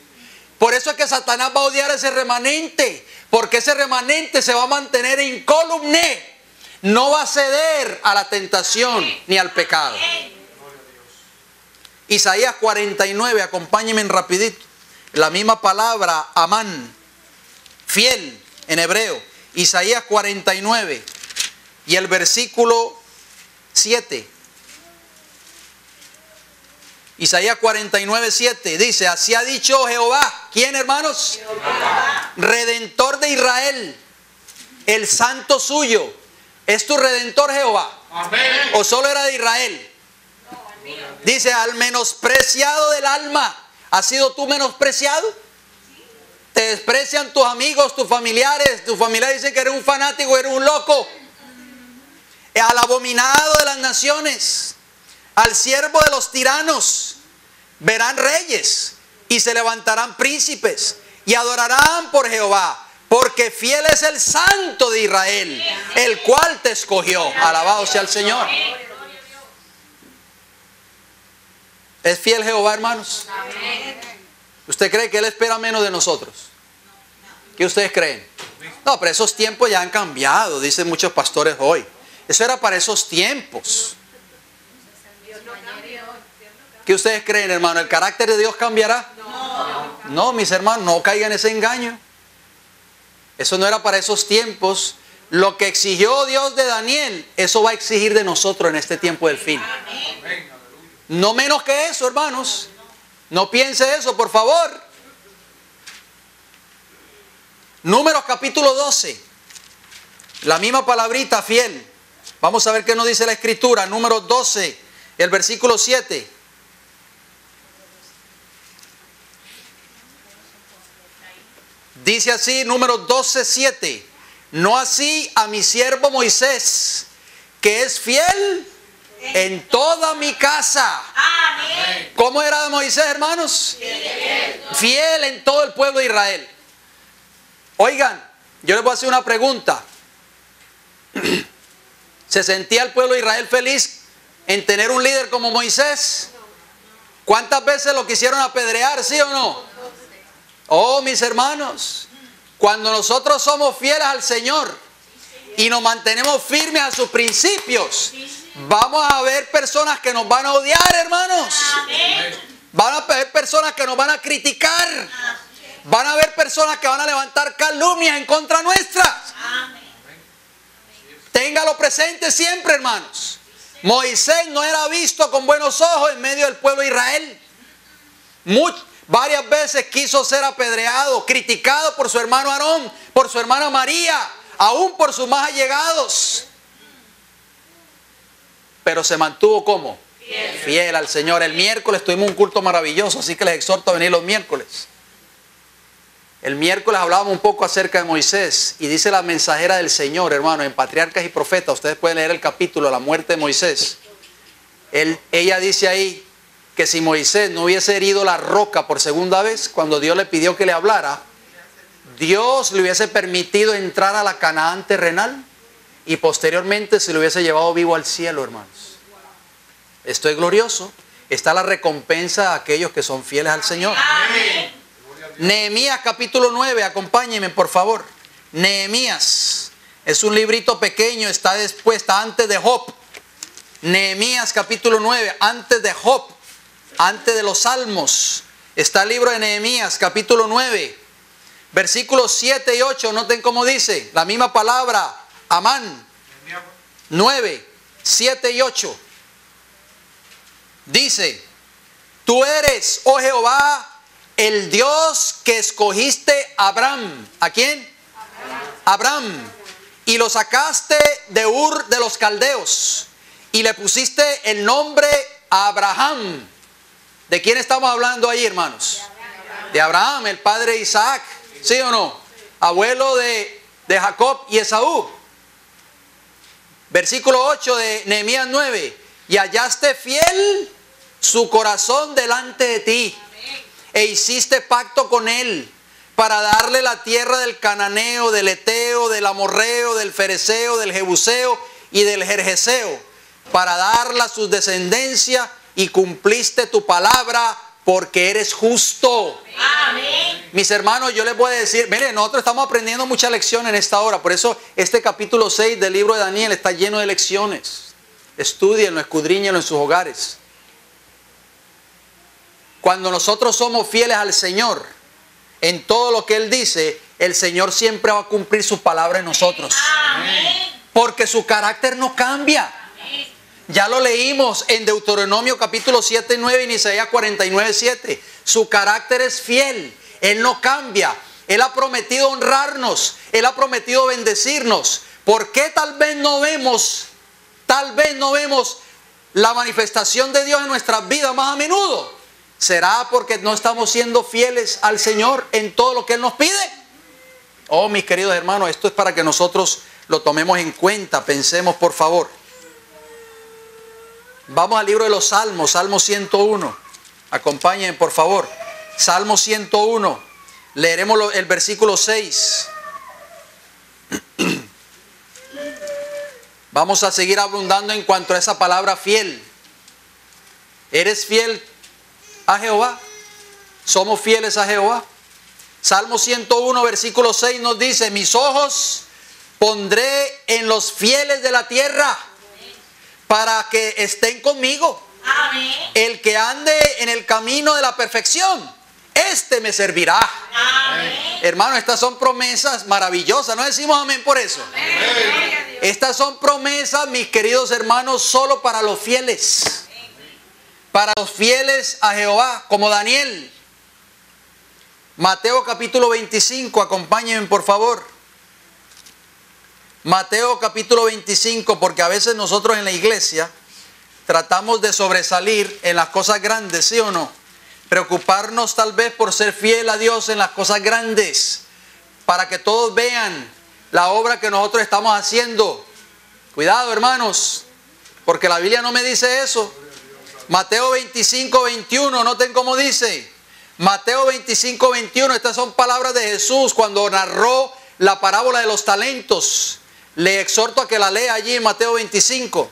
Por eso es que Satanás va a odiar a ese remanente, porque ese remanente se va a mantener incólume. No va a ceder a la tentación ni al pecado. Isaías 49, acompáñenme rapidito. La misma palabra, amán, fiel en hebreo. Isaías 49 y el versículo 7. Isaías 49, 7 dice, así ha dicho Jehová. ¿Quién, hermanos? Jehová. Redentor de Israel, el santo suyo. ¿Es tu redentor Jehová? Amén. ¿O solo era de Israel? No, dice, al menospreciado del alma. ¿Has sido tú menospreciado? ¿Sí? Te desprecian tus amigos, tus familiares. Tus familiares dicen que eres un fanático, eres un loco. al abominado de las naciones, al siervo de los tiranos. Verán reyes y se levantarán príncipes y adorarán por Jehová, porque fiel es el Santo de Israel, el cual te escogió. Alabado sea el Señor. ¿Es fiel Jehová, hermanos? ¿Usted cree que Él espera menos de nosotros? ¿Qué ustedes creen? No, pero esos tiempos ya han cambiado, dicen muchos pastores hoy. Eso era para esos tiempos. ¿Qué ustedes creen, hermano? ¿El carácter de Dios cambiará? No, mis hermanos, no caigan en ese engaño. Eso no era para esos tiempos. Lo que exigió Dios de Daniel, eso va a exigir de nosotros en este tiempo del fin. No menos que eso, hermanos. No piense eso, por favor. Números capítulo 12. La misma palabrita, fiel. Vamos a ver qué nos dice la Escritura. Números 12, el versículo 7. Dice así, Números 12, 7. No así a mi siervo Moisés, que es fiel en toda mi casa. Amén. ¿Cómo era Moisés, hermanos? Fiel en todo el pueblo de Israel. Oigan, yo les voy a hacer una pregunta. ¿Se sentía el pueblo de Israel feliz en tener un líder como Moisés? ¿Cuántas veces lo quisieron apedrear, sí o no? Oh, mis hermanos, cuando nosotros somos fieles al Señor y nos mantenemos firmes a sus principios, vamos a ver personas que nos van a odiar, hermanos. Van a haber personas que nos van a criticar. Van a haber personas que van a levantar calumnias en contra nuestra. Téngalo presente siempre, hermanos. Moisés no era visto con buenos ojos en medio del pueblo de Israel. Varias veces quiso ser apedreado, criticado por su hermano Aarón, por su hermana María, aún por sus más allegados. Pero se mantuvo como fiel al Señor. El miércoles tuvimos un culto maravilloso, así que les exhorto a venir los miércoles. El miércoles hablábamos un poco acerca de Moisés y dice la mensajera del Señor, hermano, en Patriarcas y Profetas. Ustedes pueden leer el capítulo, la muerte de Moisés. Ella dice ahí que si Moisés no hubiese herido la roca por segunda vez, cuando Dios le pidió que le hablara, Dios le hubiese permitido entrar a la Canaán terrenal y posteriormente se lo hubiese llevado vivo al cielo, hermanos. Esto es glorioso. Está la recompensa a aquellos que son fieles al Señor. Amén. Nehemías capítulo 9, acompáñenme por favor. Nehemías es un librito pequeño, está antes de Job. Nehemías capítulo 9, antes de Job, antes de los Salmos. Está el libro de Nehemías capítulo 9, versículos 7 y 8. Noten cómo dice, la misma palabra, Amán. 9, 7 y 8. Dice, tú eres, oh Jehová, el Dios que escogiste a Abraham. ¿A quién? Abraham. Y lo sacaste de Ur de los Caldeos. Y le pusiste el nombre Abraham. ¿De quién estamos hablando ahí, hermanos? De Abraham, el padre de Isaac. ¿Sí o no? Abuelo de Jacob y Esaú. Versículo 8 de Nehemías 9. Y hallaste fiel su corazón delante de ti. E hiciste pacto con él para darle la tierra del cananeo, del eteo, del amorreo, del fereceo, del jebuseo y del jerjeseo, para darla a su descendencia, y cumpliste tu palabra porque eres justo. Amén. Mis hermanos, yo les voy a decir, miren, nosotros estamos aprendiendo mucha lección en esta hora. Por eso este capítulo 6 del libro de Daniel está lleno de lecciones. Estúdienlo, escudriñenlo en sus hogares. Cuando nosotros somos fieles al Señor en todo lo que Él dice, el Señor siempre va a cumplir su palabra en nosotros. Amén. Porque su carácter no cambia. Amén. Ya lo leímos en Deuteronomio capítulo 7, 9 y en Isaías 49, 7. Su carácter es fiel. Él no cambia. Él ha prometido honrarnos. Él ha prometido bendecirnos. ¿Por qué tal vez no vemos la manifestación de Dios en nuestras vidas más a menudo? ¿Será porque no estamos siendo fieles al Señor en todo lo que Él nos pide? Oh, mis queridos hermanos, esto es para que nosotros lo tomemos en cuenta. Pensemos, por favor. Vamos al libro de los Salmos, Salmo 101. Acompáñenme, por favor. Salmo 101. Leeremos el versículo 6. Vamos a seguir abundando en cuanto a esa palabra fiel. ¿Eres fiel a Jehová? ¿Somos fieles a Jehová? Salmo 101, versículo 6 nos dice: mis ojos pondré en los fieles de la tierra para que estén conmigo. Amén. El que ande en el camino de la perfección, este me servirá. Amén. Hermano, estas son promesas maravillosas. ¿No decimos amén por eso? Amén. Estas son promesas, mis queridos hermanos, solo para los fieles. Para los fieles a Jehová, como Daniel. Mateo capítulo 25, acompáñenme por favor. Mateo capítulo 25, porque a veces nosotros en la iglesia tratamos de sobresalir en las cosas grandes, ¿sí o no? Preocuparnos tal vez por ser fiel a Dios en las cosas grandes, para que todos vean la obra que nosotros estamos haciendo. Cuidado, hermanos, porque la Biblia no me dice eso. Mateo 25, 21, noten cómo dice. Mateo 25, 21, estas son palabras de Jesús cuando narró la parábola de los talentos. Le exhorto a que la lea allí en Mateo 25.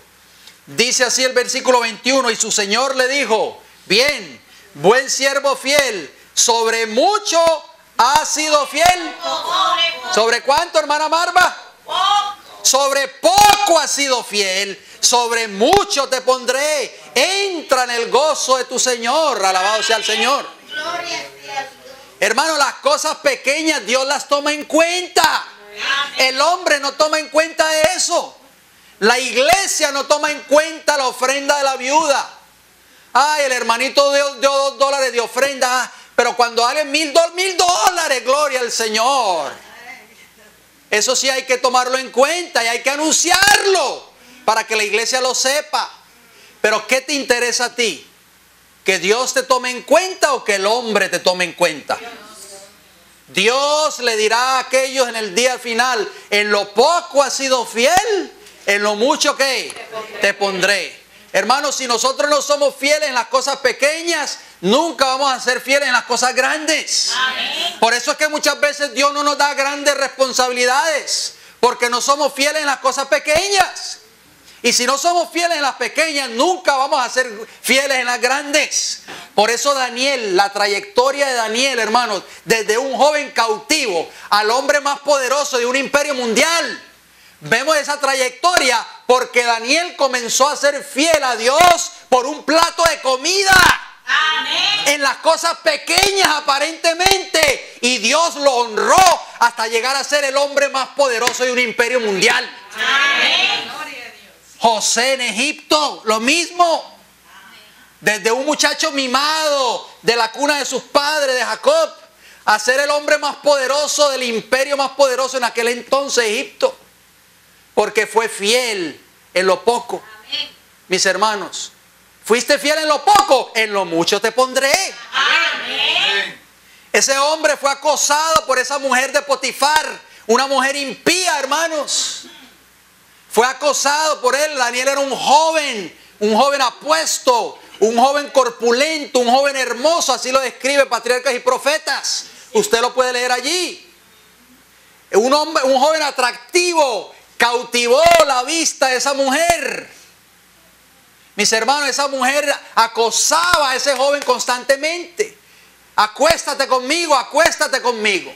Dice así el versículo 21, y su Señor le dijo: bien, buen siervo fiel, sobre mucho has sido fiel. ¿Sobre cuánto, hermana Marva? Sobre poco has sido fiel, sobre mucho te pondré. Entra en el gozo de tu Señor. Alabado sea el Señor. Hermano, las cosas pequeñas Dios las toma en cuenta. El hombre no toma en cuenta eso. La iglesia no toma en cuenta la ofrenda de la viuda. Ay, el hermanito dio $2 de ofrenda. Pero cuando alguien $1,000, gloria al Señor. Eso sí hay que tomarlo en cuenta y hay que anunciarlo para que la iglesia lo sepa. Pero ¿qué te interesa a ti? ¿Que Dios te tome en cuenta o que el hombre te tome en cuenta? Dios le dirá a aquellos en el día final: en lo poco has sido fiel, en lo mucho que te pondré. Hermanos, si nosotros no somos fieles en las cosas pequeñas, nunca vamos a ser fieles en las cosas grandes. Amén. Por eso es que muchas veces Dios no nos da grandes responsabilidades, porque no somos fieles en las cosas pequeñas. Y si no somos fieles en las pequeñas, nunca vamos a ser fieles en las grandes. Por eso Daniel, la trayectoria de Daniel, hermanos, desde un joven cautivo al hombre más poderoso de un imperio mundial. Vemos esa trayectoria porque Daniel comenzó a ser fiel a Dios por un plato de comida. Amén. En las cosas pequeñas aparentemente. Y Dios lo honró hasta llegar a ser el hombre más poderoso de un imperio mundial. Amén. José en Egipto, lo mismo. Desde un muchacho mimado de la cuna de sus padres, de Jacob, a ser el hombre más poderoso del imperio más poderoso en aquel entonces, Egipto. Porque fue fiel en lo poco. Amén. Mis hermanos, ¿fuiste fiel en lo poco? En lo mucho te pondré. Amén. Ese hombre fue acosado por esa mujer de Potifar, una mujer impía, hermanos. Fue acosado por él. Daniel era un joven apuesto, un joven corpulento, un joven hermoso, así lo describe Patriarcas y Profetas. Usted lo puede leer allí. Un joven atractivo, cautivó la vista de esa mujer. Mis hermanos, esa mujer acosaba a ese joven constantemente. Acuéstate conmigo, acuéstate conmigo.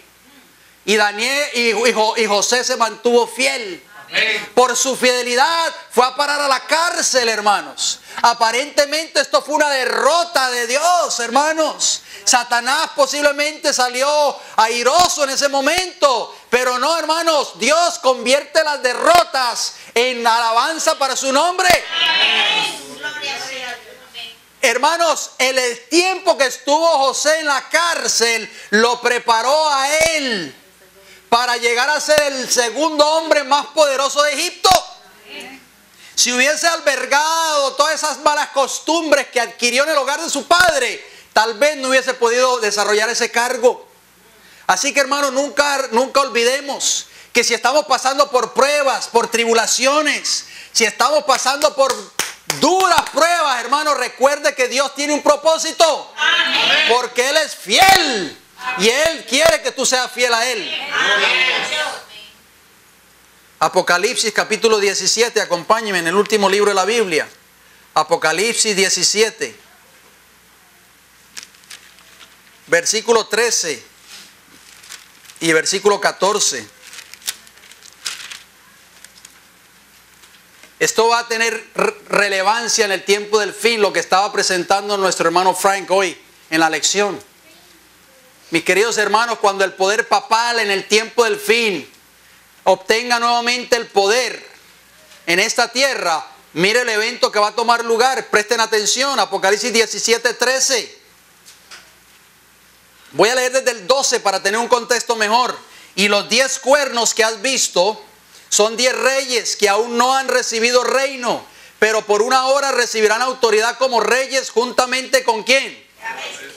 Y Daniel y José se mantuvo fiel. Amén. Por su fidelidad fue a parar a la cárcel, hermanos. Aparentemente esto fue una derrota de Dios, hermanos. Satanás posiblemente salió airoso en ese momento. Pero no, hermanos, Dios convierte las derrotas en alabanza para su nombre. Amén. Gloria sea a Dios. Amén. Hermanos, el tiempo que estuvo José en la cárcel lo preparó a él para llegar a ser el segundo hombre más poderoso de Egipto. Si hubiese albergado todas esas malas costumbres que adquirió en el hogar de su padre, tal vez no hubiese podido desarrollar ese cargo. Así que, hermanos, nunca olvidemos que si estamos pasando por pruebas, por tribulaciones, si estamos pasando por duras pruebas, hermano, recuerde que Dios tiene un propósito. Amén. Porque Él es fiel. Y Él quiere que tú seas fiel a Él. Apocalipsis capítulo 17, acompáñenme en el último libro de la Biblia. Apocalipsis 17, versículo 13 y versículo 14. Esto va a tener relevancia en el tiempo del fin, lo que estaba presentando nuestro hermano Frank hoy en la lección. Mis queridos hermanos, cuando el poder papal en el tiempo del fin obtenga nuevamente el poder en esta tierra, mire el evento que va a tomar lugar. Presten atención, Apocalipsis 17, 13. Voy a leer desde el 12 para tener un contexto mejor. Y los 10 cuernos que has visto son 10 reyes que aún no han recibido reino, pero por una hora recibirán autoridad como reyes juntamente con ¿quién?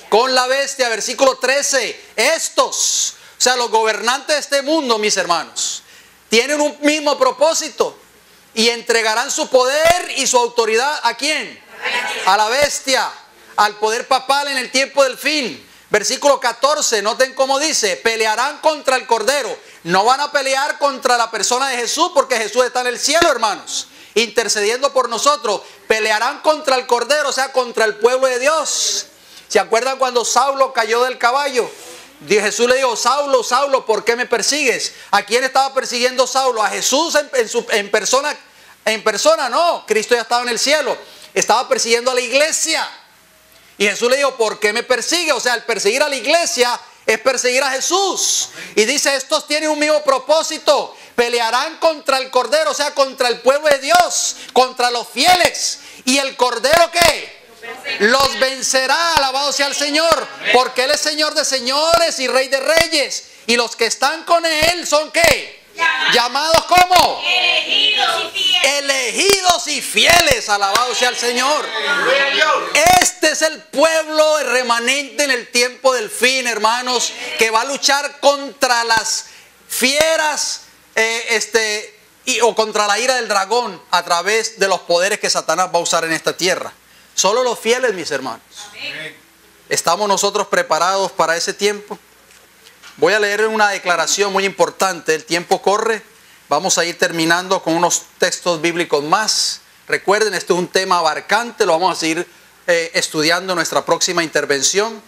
Con la bestia. Versículo 13. Estos, o sea, los gobernantes de este mundo, mis hermanos, tienen un mismo propósito y entregarán su poder y su autoridad ¿a quién? A la bestia, al poder papal en el tiempo del fin. Versículo 14, noten cómo dice, pelearán contra el Cordero. No van a pelear contra la persona de Jesús, porque Jesús está en el cielo, hermanos, intercediendo por nosotros. Pelearán contra el Cordero, o sea, contra el pueblo de Dios. ¿Se acuerdan cuando Saulo cayó del caballo? Jesús le dijo, Saulo, Saulo, ¿por qué me persigues? ¿A quién estaba persiguiendo Saulo? ¿A Jesús en persona? En persona no, Cristo ya estaba en el cielo. Estaba persiguiendo a la iglesia. Y Jesús le dijo, ¿por qué me persigue? O sea, el perseguir a la iglesia es perseguir a Jesús. Y dice, estos tienen un mismo propósito. Pelearán contra el Cordero, o sea, contra el pueblo de Dios, contra los fieles. ¿Y el Cordero qué? Los vencerá, alabado sea el Señor, porque Él es Señor de señores y Rey de reyes. Y los que están con Él son ¿qué? Llamados ¿cómo? Elegidos y fieles. Elegidos y fieles, alabado sea el Señor. Este es el pueblo, el remanente en el tiempo del fin, hermanos, que va a luchar contra las fieras o contra la ira del dragón a través de los poderes que Satanás va a usar en esta tierra. Solo los fieles, mis hermanos. ¿Estamos nosotros preparados para ese tiempo? Voy a leer una declaración muy importante. El tiempo corre. Vamos a ir terminando con unos textos bíblicos más. Recuerden, este es un tema abarcante. Lo vamos a seguir estudiando en nuestra próxima intervención.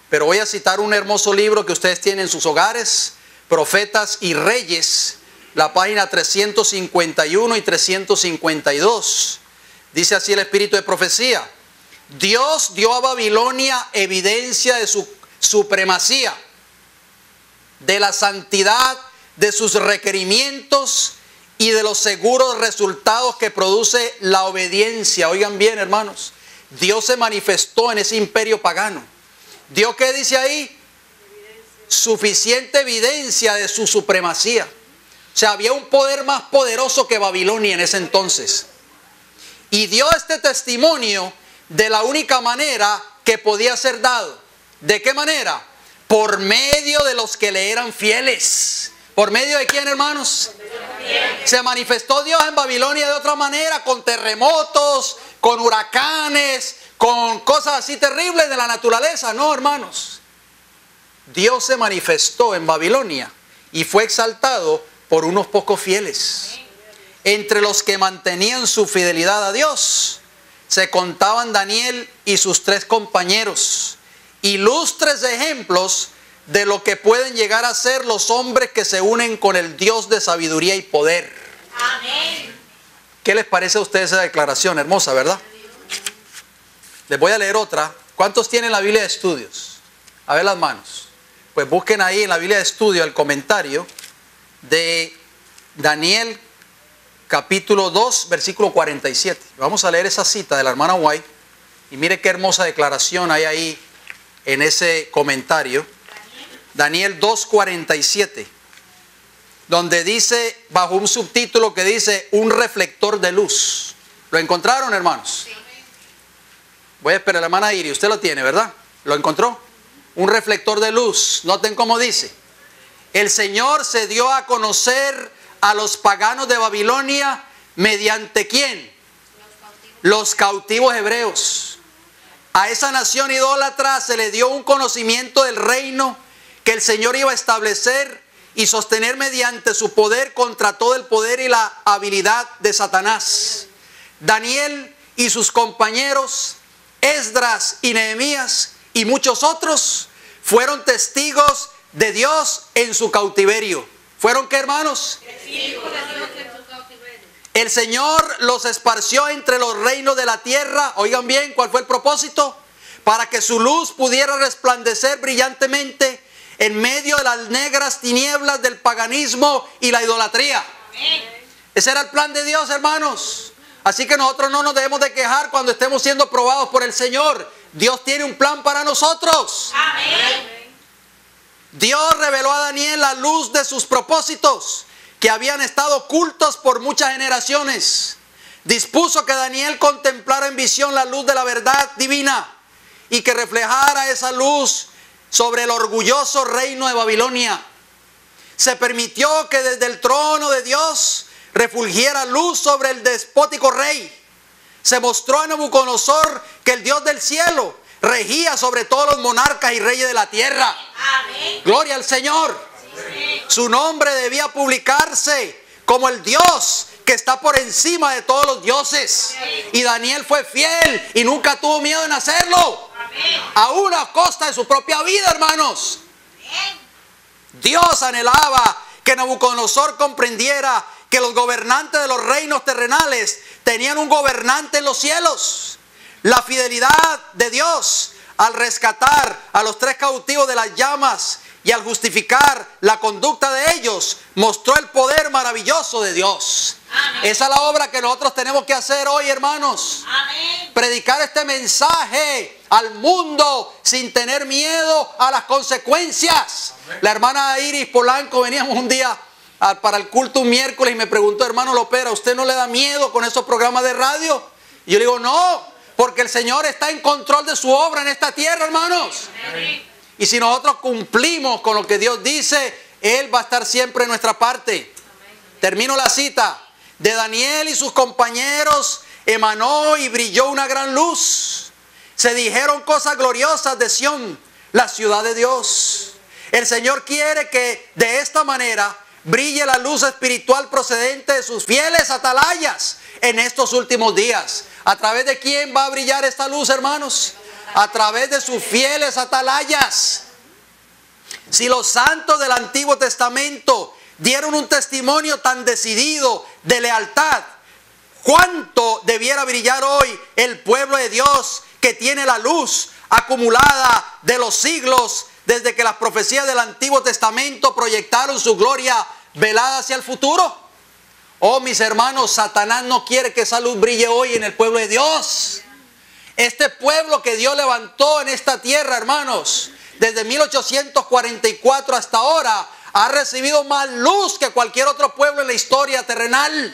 Pero voy a citar un hermoso libro que ustedes tienen en sus hogares. Profetas y Reyes. La página 351 y 352. Dice así el espíritu de profecía. Dios dio a Babilonia evidencia de su supremacía, de la santidad de sus requerimientos y de los seguros resultados que produce la obediencia. Oigan bien, hermanos, Dios se manifestó en ese imperio pagano. ¿Dios qué dice ahí? Suficiente evidencia de su supremacía. O sea, había un poder más poderoso que Babilonia en ese entonces. Y dio este testimonio de la única manera que podía ser dado. ¿De qué manera? Por medio de los que le eran fieles. ¿Por medio de quién, hermanos? Se manifestó Dios en Babilonia de otra manera, con terremotos, con huracanes, con cosas así terribles de la naturaleza. No, hermanos. Dios se manifestó en Babilonia y fue exaltado por unos pocos fieles. Entre los que mantenían su fidelidad a Dios se contaban Daniel y sus 3 compañeros, ilustres ejemplos de lo que pueden llegar a ser los hombres que se unen con el Dios de sabiduría y poder. Amén. ¿Qué les parece a ustedes esa declaración? Hermosa, ¿verdad? Les voy a leer otra. ¿Cuántos tienen la Biblia de estudios? A ver las manos. Pues busquen ahí en la Biblia de estudio el comentario de Daniel capítulo 2, versículo 47. Vamos a leer esa cita de la hermana White y mire qué hermosa declaración hay ahí en ese comentario. Daniel 2, 47, donde dice, bajo un subtítulo que dice, un reflector de luz. ¿Lo encontraron, hermanos? Voy a esperar a la hermana Iri, usted lo tiene, ¿verdad? ¿Lo encontró? Un reflector de luz. Noten cómo dice. El Señor se dio a conocer a los paganos de Babilonia mediante ¿quién? los cautivos hebreos. A esa nación idólatra se le dio un conocimiento del reino que el Señor iba a establecer y sostener mediante su poder contra todo el poder y la habilidad de Satanás. Daniel y sus compañeros, Esdras y Nehemías y muchos otros, fueron testigos de Dios en su cautiverio. ¿Fueron qué, hermanos? Testigos de Dios en su cautiverio. El Señor los esparció entre los reinos de la tierra. Oigan bien, ¿cuál fue el propósito? Para que su luz pudiera resplandecer brillantemente en medio de las negras tinieblas del paganismo y la idolatría. Amén. Ese era el plan de Dios, hermanos. Así que nosotros no nos debemos de quejar cuando estemos siendo probados por el Señor. Dios tiene un plan para nosotros. Amén. Dios reveló a Daniel la luz de sus propósitos que habían estado ocultos por muchas generaciones. Dispuso que Daniel contemplara en visión la luz de la verdad divina y que reflejara esa luz sobre el orgulloso reino de Babilonia. Se permitió que desde el trono de Dios refulgiera luz sobre el despótico rey. Se mostró a Nabucodonosor que el Dios del cielo regía sobre todos los monarcas y reyes de la tierra. Amén. Gloria al Señor. Su nombre debía publicarse como el Dios que está por encima de todos los dioses. Y Daniel fue fiel y nunca tuvo miedo en hacerlo. Amén. Aún a costa de su propia vida, hermanos. Dios anhelaba que Nabucodonosor comprendiera que los gobernantes de los reinos terrenales tenían un gobernante en los cielos. La fidelidad de Dios al rescatar a los 3 cautivos de las llamas y al justificar la conducta de ellos, mostró el poder maravilloso de Dios. Amén. Esa es la obra que nosotros tenemos que hacer hoy, hermanos. Amén. Predicar este mensaje al mundo sin tener miedo a las consecuencias. Amén. La hermana Iris Polanco, veníamos un día para el culto un miércoles y me preguntó: hermano Lopera, ¿usted no le da miedo con esos programas de radio? Y yo le digo: no, porque el Señor está en control de su obra en esta tierra, hermanos. Amén. Y si nosotros cumplimos con lo que Dios dice, Él va a estar siempre en nuestra parte. Termino la cita. De Daniel y sus compañeros emanó y brilló una gran luz. Se dijeron cosas gloriosas de Sión, la ciudad de Dios. El Señor quiere que de esta manera brille la luz espiritual procedente de sus fieles atalayas en estos últimos días. ¿A través de quién va a brillar esta luz, hermanos? A través de sus fieles atalayas. Si los santos del Antiguo Testamento dieron un testimonio tan decidido de lealtad, ¿cuánto debiera brillar hoy el pueblo de Dios que tiene la luz acumulada de los siglos desde que las profecías del Antiguo Testamento proyectaron su gloria velada hacia el futuro? Oh, mis hermanos, Satanás no quiere que esa luz brille hoy en el pueblo de Dios. Este pueblo que Dios levantó en esta tierra, hermanos, desde 1844 hasta ahora, ha recibido más luz que cualquier otro pueblo en la historia terrenal.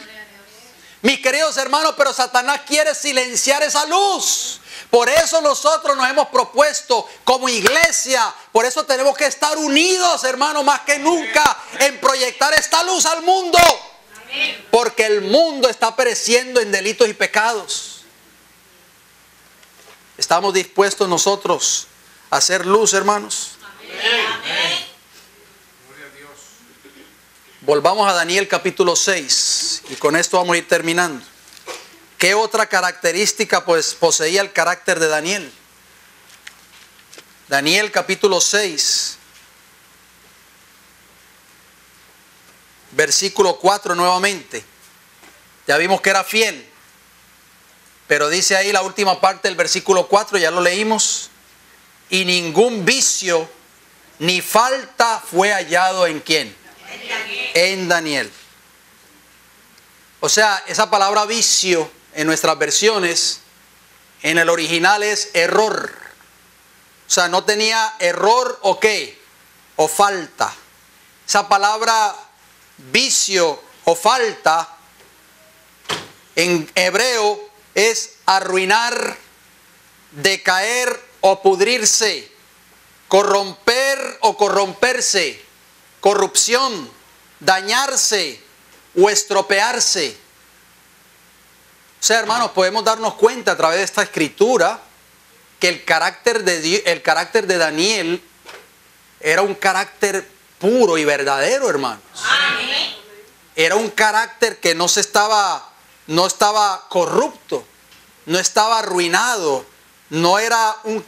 Mis queridos hermanos, pero Satanás quiere silenciar esa luz. Por eso nosotros nos hemos propuesto como iglesia, por eso tenemos que estar unidos, hermanos, más que nunca en proyectar esta luz al mundo. Porque el mundo está pereciendo en delitos y pecados. ¿Estamos dispuestos nosotros a hacer luz, hermanos? Amén. Volvamos a Daniel capítulo 6 y con esto vamos a ir terminando. ¿Qué otra característica pues poseía el carácter de Daniel? Daniel capítulo 6, versículo 4 nuevamente. Ya vimos que era fiel. Pero dice ahí la última parte del versículo 4, ya lo leímos. Y ningún vicio ni falta fue hallado en ¿quién? En Daniel. O sea, esa palabra vicio en nuestras versiones, en el original es error. O sea, no tenía error o qué, o falta. Esa palabra vicio o falta en hebreo es arruinar, decaer o pudrirse, corromper o corromperse, corrupción, dañarse o estropearse. O sea, hermanos, podemos darnos cuenta a través de esta escritura que el carácter de Daniel era un carácter puro y verdadero, hermanos. Amén. Era un carácter que no estaba corrupto, no estaba arruinado, no era un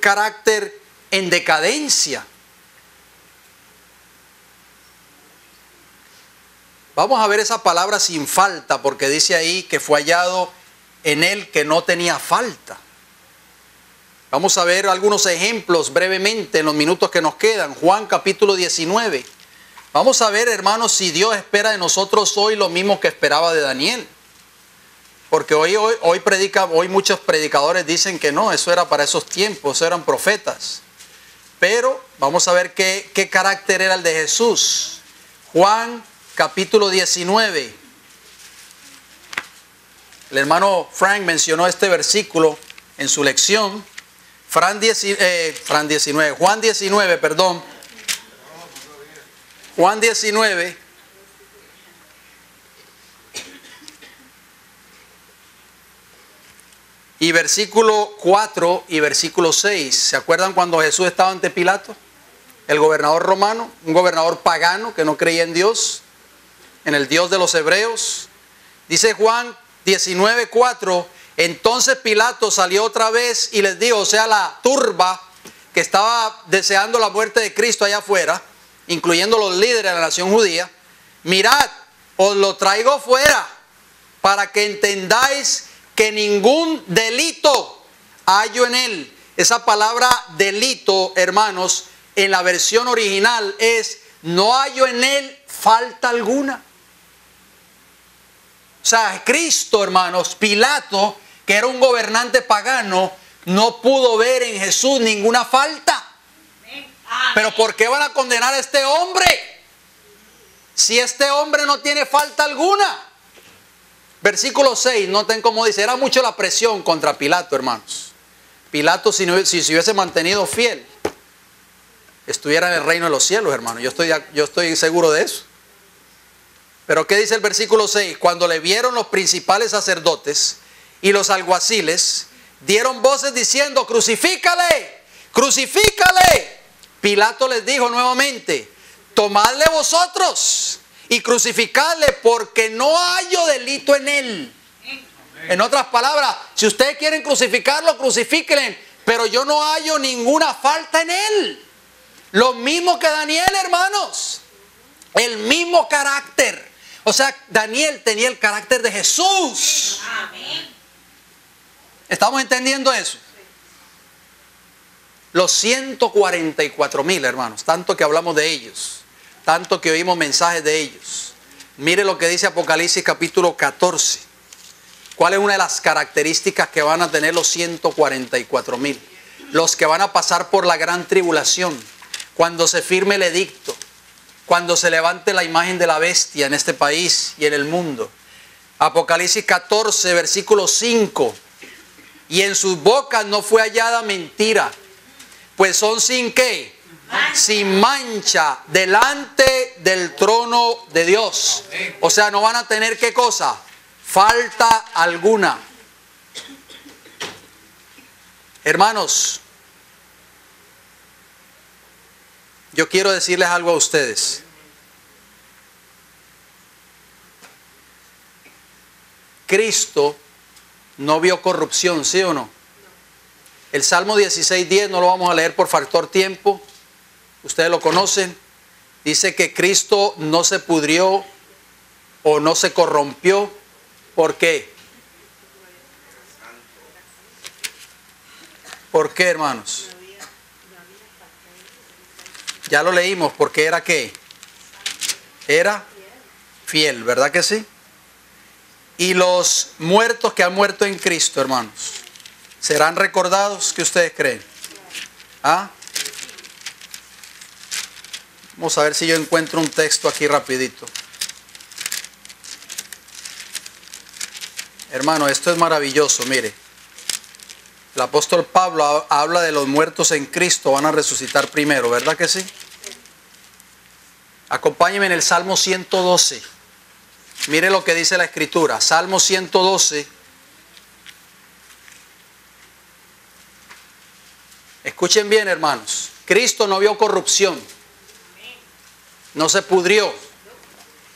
carácter en decadencia. Vamos a ver esa palabra sin falta, porque dice ahí que fue hallado en él que no tenía falta. Vamos a ver algunos ejemplos brevemente en los minutos que nos quedan. Juan capítulo 19. Vamos a ver, hermanos, si Dios espera de nosotros hoy lo mismo que esperaba de Daniel. Porque hoy muchos predicadores dicen que no, eso era para esos tiempos, eran profetas. Pero vamos a ver qué carácter era el de Jesús. Juan capítulo 19. El hermano Frank mencionó este versículo en su lección. Juan 19, perdón. Juan 19. Y versículo 4 y versículo 6. ¿Se acuerdan cuando Jesús estaba ante Pilato? El gobernador romano, un gobernador pagano que no creía en Dios, en el Dios de los hebreos. Dice Juan 19, 4. Entonces Pilato salió otra vez y les dijo, o sea, la turba que estaba deseando la muerte de Cristo allá afuera, incluyendo los líderes de la nación judía, mirad, os lo traigo fuera para que entendáis que ningún delito hallo en él. Esa palabra delito, hermanos, en la versión original es no hallo en él falta alguna. O sea, Cristo, hermanos, Pilato, que era un gobernante pagano, no pudo ver en Jesús ninguna falta. Pero ¿por qué van a condenar a este hombre? Si este hombre no tiene falta alguna. Versículo 6, noten cómo dice, era mucho la presión contra Pilato, hermanos. Pilato, si se hubiese mantenido fiel, estuviera en el reino de los cielos, hermano. Yo estoy seguro de eso. Pero ¿qué dice el versículo 6? Cuando le vieron los principales sacerdotes y los alguaciles, dieron voces diciendo, crucifícale, crucifícale. Pilato les dijo nuevamente, tomadle vosotros y crucificadle porque no hallo delito en él. En otras palabras, si ustedes quieren crucificarlo, crucifíquenle, pero yo no hallo ninguna falta en él. Lo mismo que Daniel, hermanos. El mismo carácter. O sea, Daniel tenía el carácter de Jesús. Amén. ¿Estamos entendiendo eso? Los 144,000, hermanos, tanto que hablamos de ellos, tanto que oímos mensajes de ellos. Mire lo que dice Apocalipsis capítulo 14. ¿Cuál es una de las características que van a tener los 144,000? Los que van a pasar por la gran tribulación, cuando se firme el edicto, cuando se levante la imagen de la bestia en este país y en el mundo. Apocalipsis 14, versículo 5. Y en sus bocas no fue hallada mentira, pues son sin qué, sin mancha delante del trono de Dios. O sea, no van a tener qué cosa, falta alguna. Hermanos, yo quiero decirles algo a ustedes. Cristo no vio corrupción, ¿sí o no? El Salmo 16:10 no lo vamos a leer por factor tiempo. Ustedes lo conocen. Dice que Cristo no se pudrió o no se corrompió. ¿Por qué? ¿Por qué, hermanos? Ya lo leímos, porque era ¿qué? Era fiel, ¿verdad que sí? Y los muertos que han muerto en Cristo, hermanos, ¿serán recordados? ¿Qué ustedes creen? ¿Ah? Vamos a ver si yo encuentro un texto aquí rapidito. Hermano, esto es maravilloso, mire. El apóstol Pablo habla de los muertos en Cristo, van a resucitar primero, ¿verdad que sí? Acompáñenme en el Salmo 112. Mire lo que dice la Escritura. Salmo 112, Escuchen bien, hermanos. Cristo no vio corrupción. No se pudrió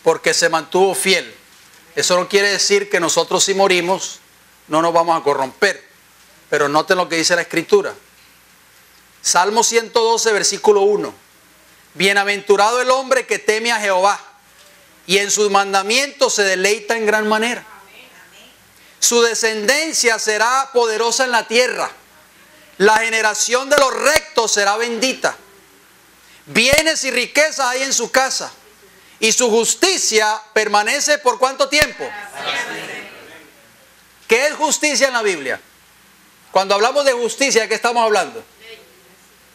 porque se mantuvo fiel. Eso no quiere decir que nosotros si morimos no nos vamos a corromper. Pero noten lo que dice la Escritura. Salmo 112, versículo 1. Bienaventurado el hombre que teme a Jehová y en sus mandamientos se deleita en gran manera. Su descendencia será poderosa en la tierra. La generación de los rectos será bendita. Bienes y riquezas hay en su casa. Y su justicia permanece ¿por cuánto tiempo? ¿Qué es justicia en la Biblia? Cuando hablamos de justicia, ¿de qué estamos hablando?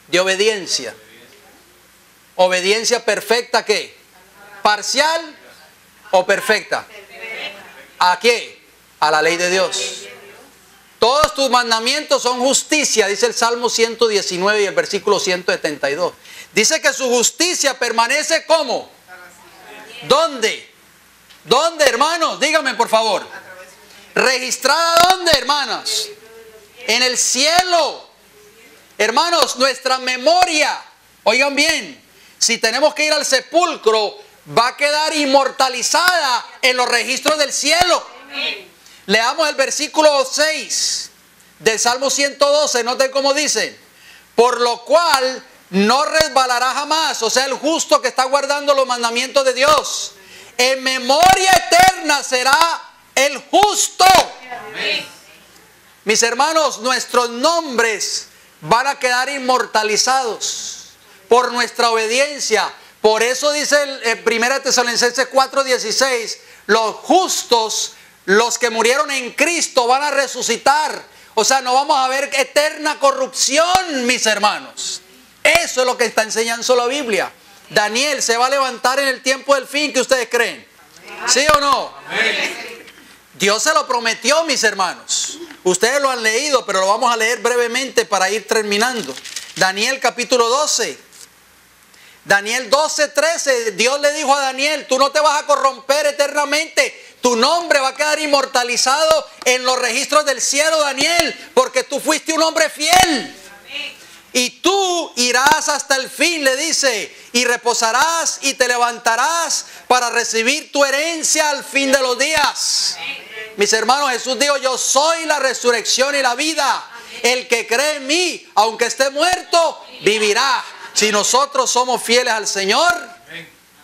De obediencia. ¿Obediencia perfecta qué? ¿Parcial o perfecta? ¿A qué? A la ley de Dios. Todos tus mandamientos son justicia, dice el Salmo 119 y el versículo 172. Dice que su justicia permanece ¿cómo? ¿Dónde? ¿Dónde, hermanos? Díganme por favor. ¿Registrada dónde, hermanas? En el cielo. Hermanos, nuestra memoria, oigan bien, si tenemos que ir al sepulcro, va a quedar inmortalizada en los registros del cielo. Leamos el versículo 6 del Salmo 112, noten cómo dice. Por lo cual no resbalará jamás, o sea, el justo que está guardando los mandamientos de Dios. En memoria eterna será el justo. Mis hermanos, nuestros nombres van a quedar inmortalizados por nuestra obediencia. Por eso dice el 1 Tesalonicenses 4:16, los justos, los que murieron en Cristo, van a resucitar. O sea, no vamos a ver eterna corrupción, mis hermanos. Eso es lo que está enseñando la Biblia. Daniel se va a levantar en el tiempo del fin, ¿qué ustedes creen? ¿Sí o no? Dios se lo prometió, mis hermanos. Ustedes lo han leído, pero lo vamos a leer brevemente para ir terminando. Daniel capítulo 12. Daniel 12:13. Dios le dijo a Daniel, tú no te vas a corromper eternamente. Tu nombre va a quedar inmortalizado en los registros del cielo, Daniel, porque tú fuiste un hombre fiel. Y tú irás hasta el fin, le dice, y reposarás y te levantarás para recibir tu herencia al fin de los días. Mis hermanos, Jesús dijo, yo soy la resurrección y la vida. El que cree en mí, aunque esté muerto, vivirá. Si nosotros somos fieles al Señor,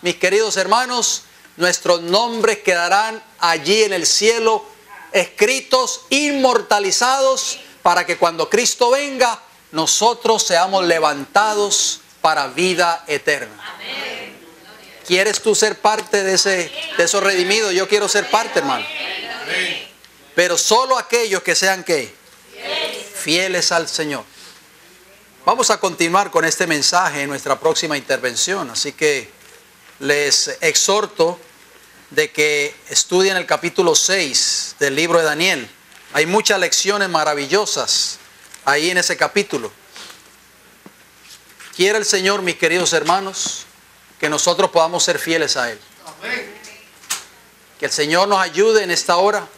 mis queridos hermanos, nuestros nombres quedarán allí en el cielo, escritos, inmortalizados, para que cuando Cristo venga, nosotros seamos levantados para vida eterna. ¿Quieres tú ser parte de esos redimidos? Yo quiero ser parte, hermano. Pero solo aquellos que sean ¿qué? Fieles al Señor. Vamos a continuar con este mensaje en nuestra próxima intervención. Así que les exhorto de que estudien el capítulo 6 del libro de Daniel. Hay muchas lecciones maravillosas ahí en ese capítulo. Quiere el Señor, mis queridos hermanos, que nosotros podamos ser fieles a Él. Que el Señor nos ayude en esta hora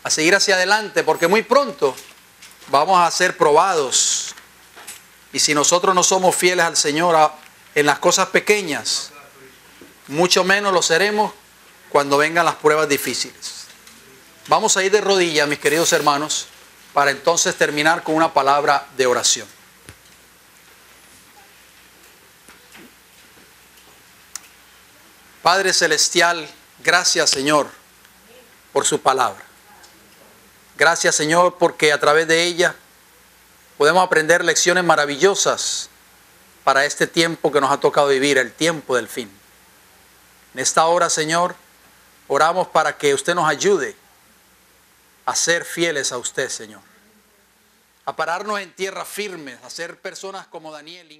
a seguir hacia adelante, porque muy pronto vamos a ser probados. Y si nosotros no somos fieles al Señor en las cosas pequeñas, mucho menos lo seremos cuando vengan las pruebas difíciles. Vamos a ir de rodillas, mis queridos hermanos, para entonces terminar con una palabra de oración. Padre Celestial, gracias, Señor, por su palabra. Gracias, Señor, porque a través de ella podemos aprender lecciones maravillosas para este tiempo que nos ha tocado vivir, el tiempo del fin. En esta hora, Señor, oramos para que usted nos ayude a ser fieles a usted, Señor. A pararnos en tierra firme, a ser personas como Daniel,